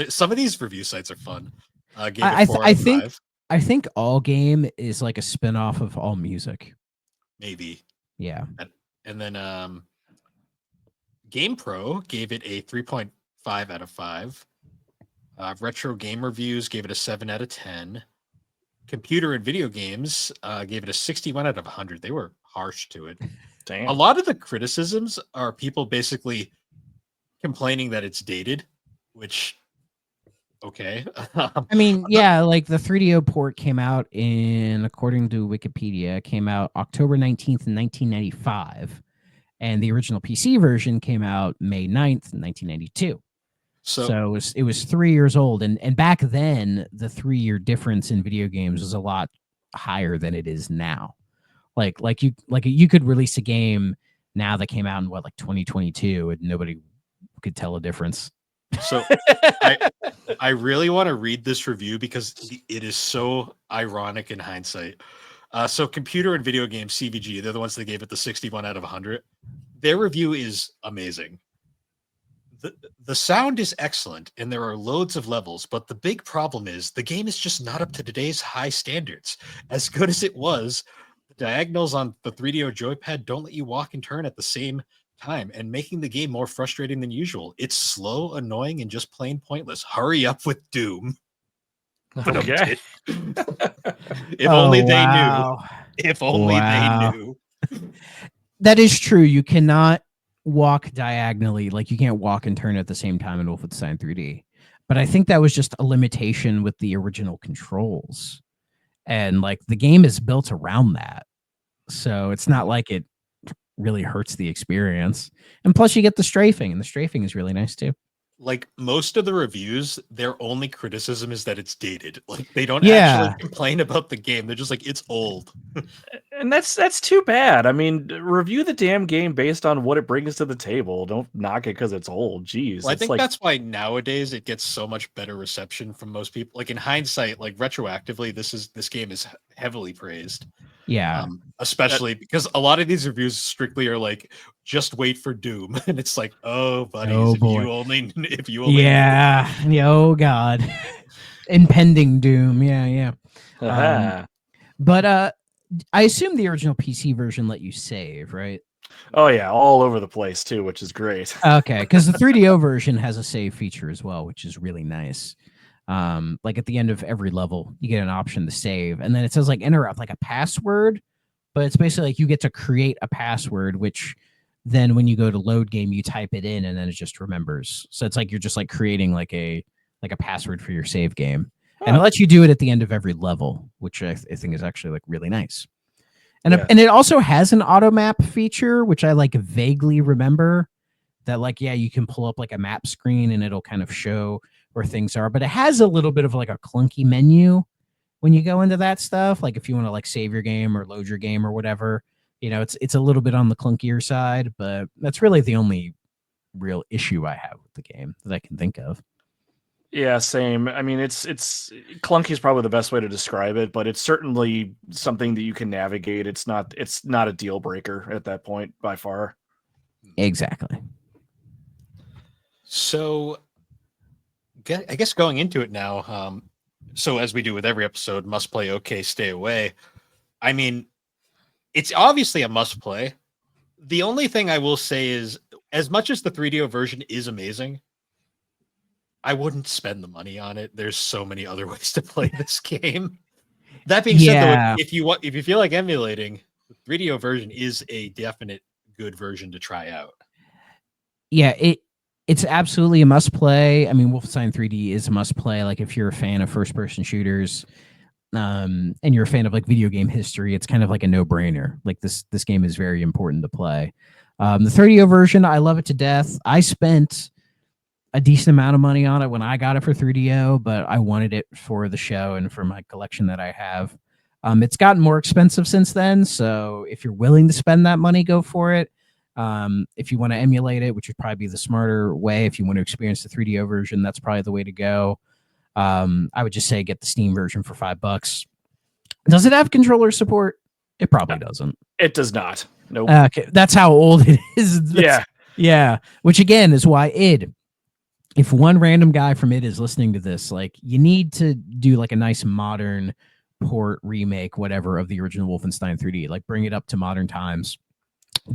Some of these review sites are fun. Gave it 4 out of 5. I think All Game is like a spinoff of All Music. Maybe. Yeah. And then GamePro gave it a 3.5 out of 5. Retro Game Reviews gave it a 7 out of 10. Computer and Video Games gave it a 61 out of 100. They were harsh to it. Damn. A lot of the criticisms are people basically complaining that it's dated, which, okay. I mean, yeah, like the 3DO port came out according to Wikipedia, came out October 19th, 1995. And the original PC version came out May 9th, 1992. So it was 3 years old. And back then, the 3-year difference in video games was a lot higher than it is now. Like you could release a game now that came out in like 2022 and nobody could tell a difference. So I really want to read this review because it is so ironic in hindsight. So Computer and Video Games CVG, they're the ones that gave it the 61 out of 100. Their review is amazing. The sound is excellent and there are loads of levels, but the big problem is the game is just not up to today's high standards. As good as it was, the diagonals on the 3DO joypad don't let you walk and turn at the same time, and making the game more frustrating than usual. It's slow, annoying, and just plain pointless. Hurry up with Doom. Okay. If only they knew. If only they knew. That is true. You cannot walk diagonally, like you can't walk and turn at the same time in Wolfenstein 3D. But I think that was just a limitation with the original controls. And like the game is built around that. So it's not like it really hurts the experience. And plus you get the strafing, and the strafing is really nice too. Like most of the reviews, their only criticism is that it's dated. Like they don't actually complain about the game. They're just like, it's old. And that's too bad. I mean, review the damn game based on what it brings to the table. Don't knock it because it's old. Jeez. Well, I think that's why nowadays it gets so much better reception from most people. Like in hindsight, like retroactively, this game is heavily praised. Yeah. Especially because a lot of these reviews strictly are like, just wait for Doom. And it's like, oh, buddies, if you only yeah. Oh, God. Impending Doom. Yeah. But I assume the original PC version let you save, right? Oh, yeah. All over the place, too, which is great. Okay. Because the 3DO version has a save feature as well, which is really nice. Like at the end of every level, you get an option to save, and then it says like enter like a password, but it's basically like you get to create a password, which then when you go to load game, you type it in and then it just remembers. So it's like you're just like creating like a password for your save game. And it lets you do it at the end of every level, which I think is actually like really nice. And and it also has an auto map feature, which I like vaguely remember that like, yeah, you can pull up like a map screen and it'll kind of show where things are, but it has a little bit of like a clunky menu when you go into that stuff. Like if you want to like save your game or load your game or whatever, you know, it's a little bit on the clunkier side, but that's really the only real issue I have with the game that I can think of. Yeah, same. I mean, it's clunky is probably the best way to describe it, but it's certainly something that you can navigate. It's not a deal breaker at that point by far. Exactly. So I guess going into it now, so as we do with every episode, must play, okay, stay away. I mean, it's obviously a must play. The only thing I will say is, as much as the 3DO version is amazing, I wouldn't spend the money on it. There's so many other ways to play this game. That being said, though, if you feel like emulating, the 3DO version is a definite good version to try out. Yeah, it's absolutely a must play. I mean, Wolfenstein 3D is a must play. Like if you're a fan of first person shooters, and you're a fan of like video game history, it's kind of like a no brainer. Like this game is very important to play. The 3DO version, I love it to death. I spent a decent amount of money on it when I got it for 3DO, but I wanted it for the show and for my collection that I have. It's gotten more expensive since then, so if you're willing to spend that money, go for it. If you want to emulate it, which would probably be the smarter way, if you want to experience the 3DO version, that's probably the way to go. I would just say get the Steam version for $5. Does it have controller support? It probably doesn't. It does not. Nope. Okay, that's how old it is. Yeah. Which again is why id. If one random guy from id is listening to this, like you need to do like a nice modern port, remake, whatever of the original Wolfenstein 3D. Like bring it up to modern times.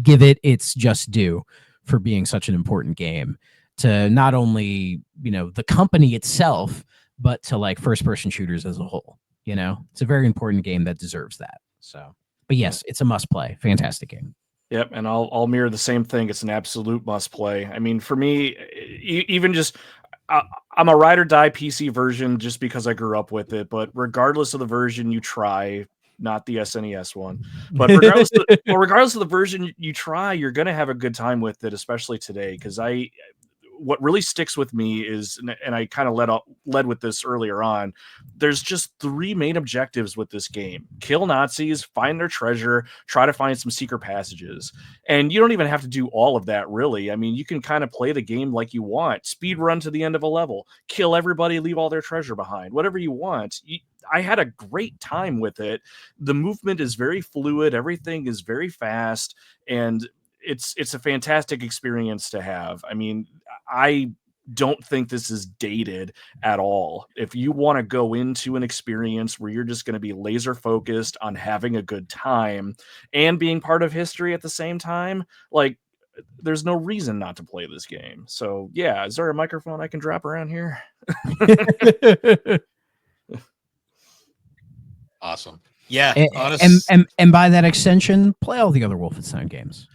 give it its just due for being such an important game to not only, the company itself, but to like first person shooters as a whole. It's a very important game that deserves that. So, but yes, it's a must play. Fantastic game. Yep, and I'll mirror the same thing. It's an absolute must play. I mean, for me, even just I'm a ride or die PC version just because I grew up with it. But regardless of the version you try, not the SNES one, but regardless of the version you try, you're gonna have a good time with it, especially today. Because what really sticks with me is, and I kind of led with this earlier on, there's just 3 main objectives with this game: kill Nazis, find their treasure, try to find some secret passages. And you don't even have to do all of that, really. I mean, you can kind of play the game like you want, speed run to the end of a level, kill everybody, leave all their treasure behind, whatever you want. I had a great time with it. The movement is very fluid, everything is very fast, and it's a fantastic experience to have. I mean, I don't think this is dated at all. If you want to go into an experience where you're just going to be laser focused on having a good time and being part of history at the same time, like, there's no reason not to play this game. So yeah, is there a microphone I can drop around here? Awesome. Yeah, and by that extension, play all the other Wolfenstein games.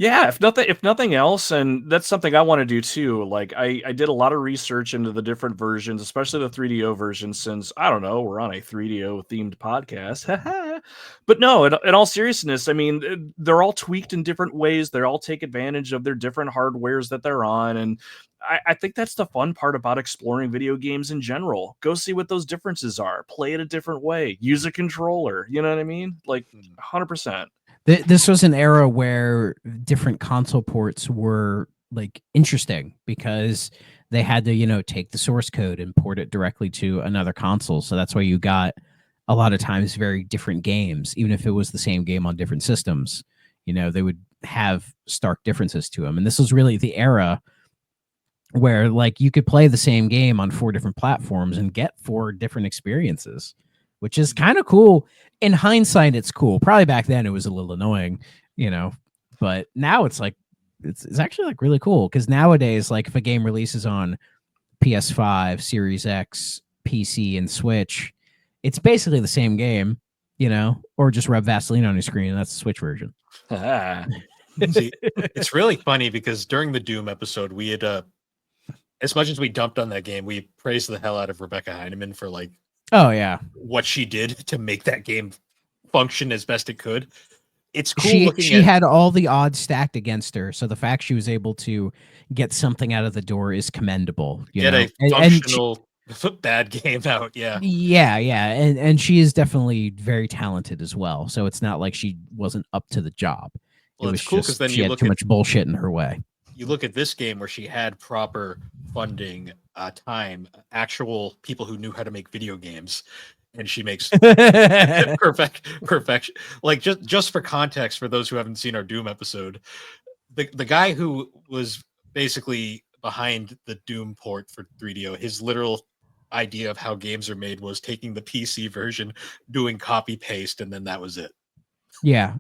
Yeah, if nothing else, and that's something I want to do too. Like I did a lot of research into the different versions, especially the 3DO version, since I don't know, we're on a 3DO themed podcast. But no, in all seriousness, I mean, they're all tweaked in different ways. They all take advantage of their different hardwares that they're on, and I think that's the fun part about exploring video games in general. Go see what those differences are. Play it a different way. Use a controller. You know what I mean? Like 100%. This was an era where different console ports were like interesting because they had to, take the source code and port it directly to another console. So that's why you got a lot of times very different games, even if it was the same game on different systems. They would have stark differences to them. And this was really the era where like you could play the same game on 4 different platforms and get 4 different experiences, which is kind of cool. In hindsight, it's cool. Probably back then it was a little annoying, but now it's like, it's actually like really cool. Cause nowadays, like if a game releases on PS5, Series X, PC, and Switch, it's basically the same game, or just rub Vaseline on your screen. And that's the Switch version. See, it's really funny because during the Doom episode, we had, as much as we dumped on that game, we praised the hell out of Rebecca Heineman for like, oh yeah, what she did to make that game function as best it could. It's cool. She had all the odds stacked against her, so the fact she was able to get something out of the door is commendable. Get a functional bad game out. Yeah, and she is definitely very talented as well. So it's not like she wasn't up to the job. Well, it's cool because then she had too much bullshit in her way. You look at this game where she had proper funding, time, actual people who knew how to make video games, and she makes perfection. Like just for context, for those who haven't seen our Doom episode, the guy who was basically behind the Doom port for 3DO, his literal idea of how games are made was taking the PC version, doing copy paste, and then that was it. Yeah.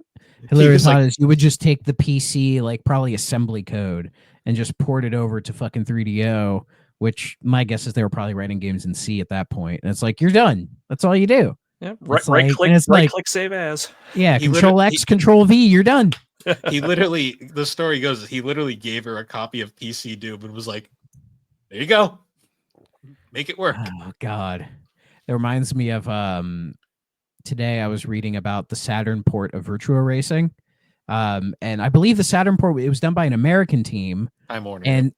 Hilarious thought is you would just take the PC, like probably assembly code, and just port it over to fucking 3DO, which my guess is they were probably writing games in C at that point. And it's like, you're done. That's all you do. Yeah, right click, save as. Yeah, Control X, Control V, you're done. The story goes, he literally gave her a copy of PC Doom and was like, there you go. Make it work. Oh, God. It reminds me of today I was reading about the Saturn port of Virtua Racing. And I believe the Saturn port, it was done by an American team. Time Warner.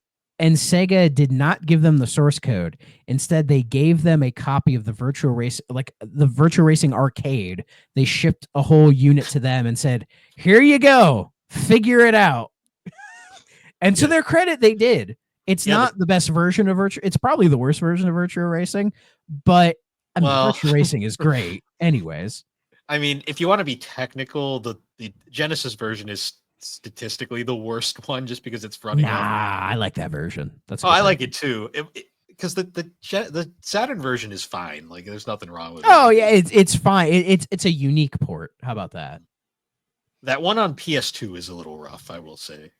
And Sega did not give them the source code. Instead, they gave them a copy of the Virtua Race, like the Virtua Racing arcade. They shipped a whole unit to them and said, "Here you go, figure it out." And to their credit, they did. It's not the best version of Virtua. It's probably the worst version of Virtua Racing, but I mean, Virtua Racing is great. Anyways, I mean, if you want to be technical, the Genesis version is statistically the worst one just because it's running off. I like that version. I like it too. Because the Saturn version is fine. Like there's nothing wrong with it. Oh yeah, it's fine. It's a unique port. How about that? That one on PS2 is a little rough, I will say.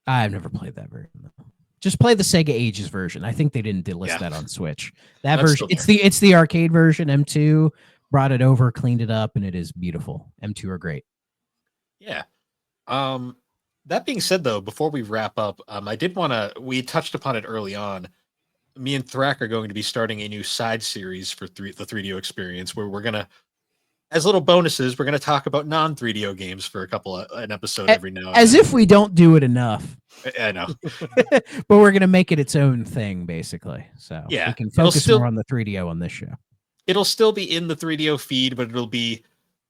I've never played that version though. Just play the Sega Ages version. I think they didn't delist Yeah. that on Switch. That That's version, still there. it's the arcade version. M2 brought it over, cleaned it up, and it is beautiful. M2 are great. Yeah. That being said, though, before we wrap up, I did want to. We touched upon it early on. Me and Thrak are going to be starting a new side series for the 3DO experience, where we're gonna, as little bonuses, we're gonna talk about non-3DO games for an episode every now and As then. if we don't do it enough. I know. But we're gonna make it its own thing, basically. So Yeah, we can it'll focus still- more on the 3DO on this show. It'll still be in the 3DO feed, but it'll be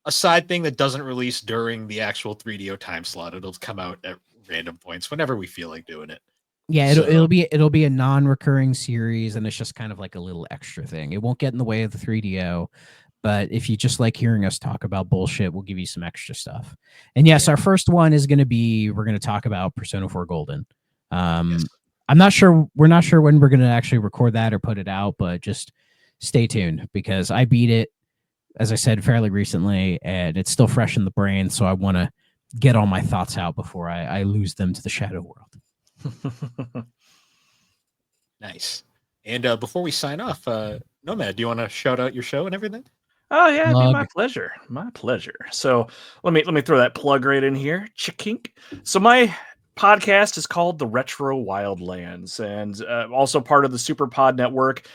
a side thing that doesn't release during the actual 3DO time slot. It'll come out at random points whenever we feel like doing it. Yeah, So- it'll be a non-recurring series, and it's just kind of like a little extra thing. It won't get in the way of the 3DO, but if you just like hearing us talk about bullshit, we'll give you some extra stuff. And yes, our first one is going to be, we're going to talk about Persona 4 Golden. Yes. We're not sure when we're going to actually record that or put it out, but just stay tuned because I beat it, as I said, fairly recently, and it's still fresh in the brain. So I want to get all my thoughts out before I lose them to the shadow world. Nice. And before we sign off, Nomad, do you want to shout out your show and everything? Oh yeah, it'd be Plug. my pleasure. My pleasure. So let me throw that plug right in here. Chikink. So my podcast is called the Retro Wildlands, and also part of the SuperPod network.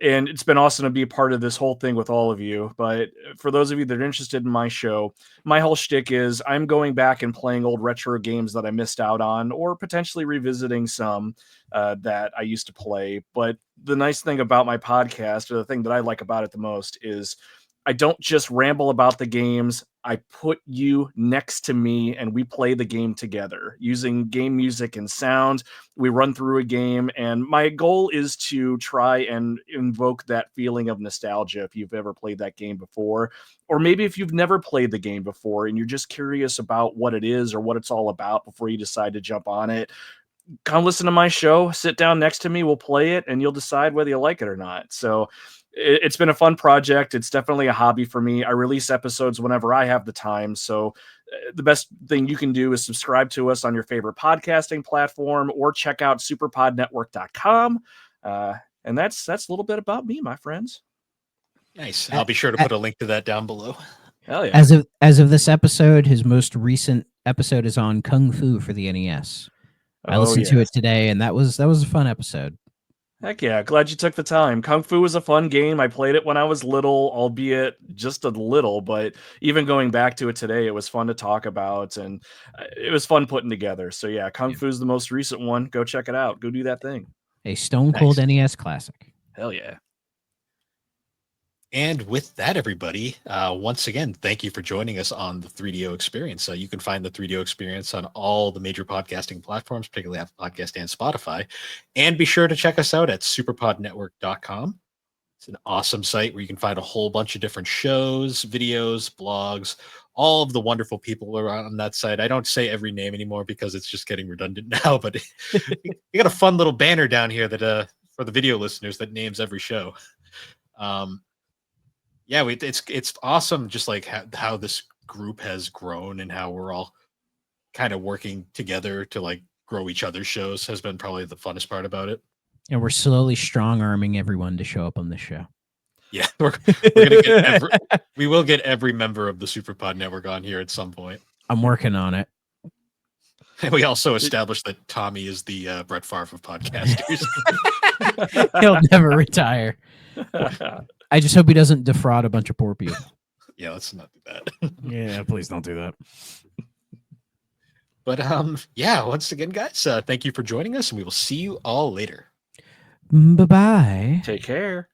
And it's been awesome to be a part of this whole thing with all of you. But for those of you that are interested in my show, my whole shtick is I'm going back and playing old retro games that I missed out on, or potentially revisiting some that I used to play. But the nice thing about my podcast, or the thing that I like about it the most, is I don't just ramble about the games. I put you next to me and we play the game together using game music and sound. We run through a game, and my goal is to try and invoke that feeling of nostalgia if you've ever played that game before, or maybe if you've never played the game before and you're just curious about what it is or what it's all about before you decide to jump on it. Come listen to my show, sit down next to me, we'll play it, and you'll decide whether you like it or not. So it's been a fun project. It's definitely a hobby for me. I release episodes whenever I have the time. So the best thing you can do is subscribe to us on your favorite podcasting platform or check out superpodnetwork.com. And that's a little bit about me, my friends. Nice. I'll be sure to put a link to that down below. Hell yeah. As of this episode, his most recent episode is on Kung Fu for the NES. I listened to it today, and that was a fun episode. Heck yeah, glad you took the time. Kung Fu was a fun game. I played it when I was little, albeit just a little, but even going back to it today, it was fun to talk about, and it was fun putting together. So yeah, Kung Fu's the most recent one. Go check it out. Go do that thing. A Stone Cold Nice. NES classic. Hell yeah. And with that, everybody, once again, thank you for joining us on the 3DO Experience. You can find the 3DO Experience on all the major podcasting platforms, particularly Apple Podcast and Spotify. And be sure to check us out at superpodnetwork.com. It's an awesome site where you can find a whole bunch of different shows, videos, blogs, all of the wonderful people around on that site. I don't say every name anymore because it's just getting redundant now, but you got a fun little banner down here that for the video listeners that names every show. Yeah, it's awesome just like how this group has grown and how we're all kind of working together to like grow each other's shows has been probably the funnest part about it. And we're slowly strong-arming everyone to show up on this show. Yeah, we're gonna get we will get every member of the SuperPod Network on here at some point. I'm working on it. And we also established that Tommy is the Brett Favre of podcasters. He'll never retire. I just hope he doesn't defraud a bunch of poor people. Yeah, let's not do that. Yeah, please don't do that. But yeah, once again, guys, thank you for joining us, and we will see you all later. Bye-bye. Take care.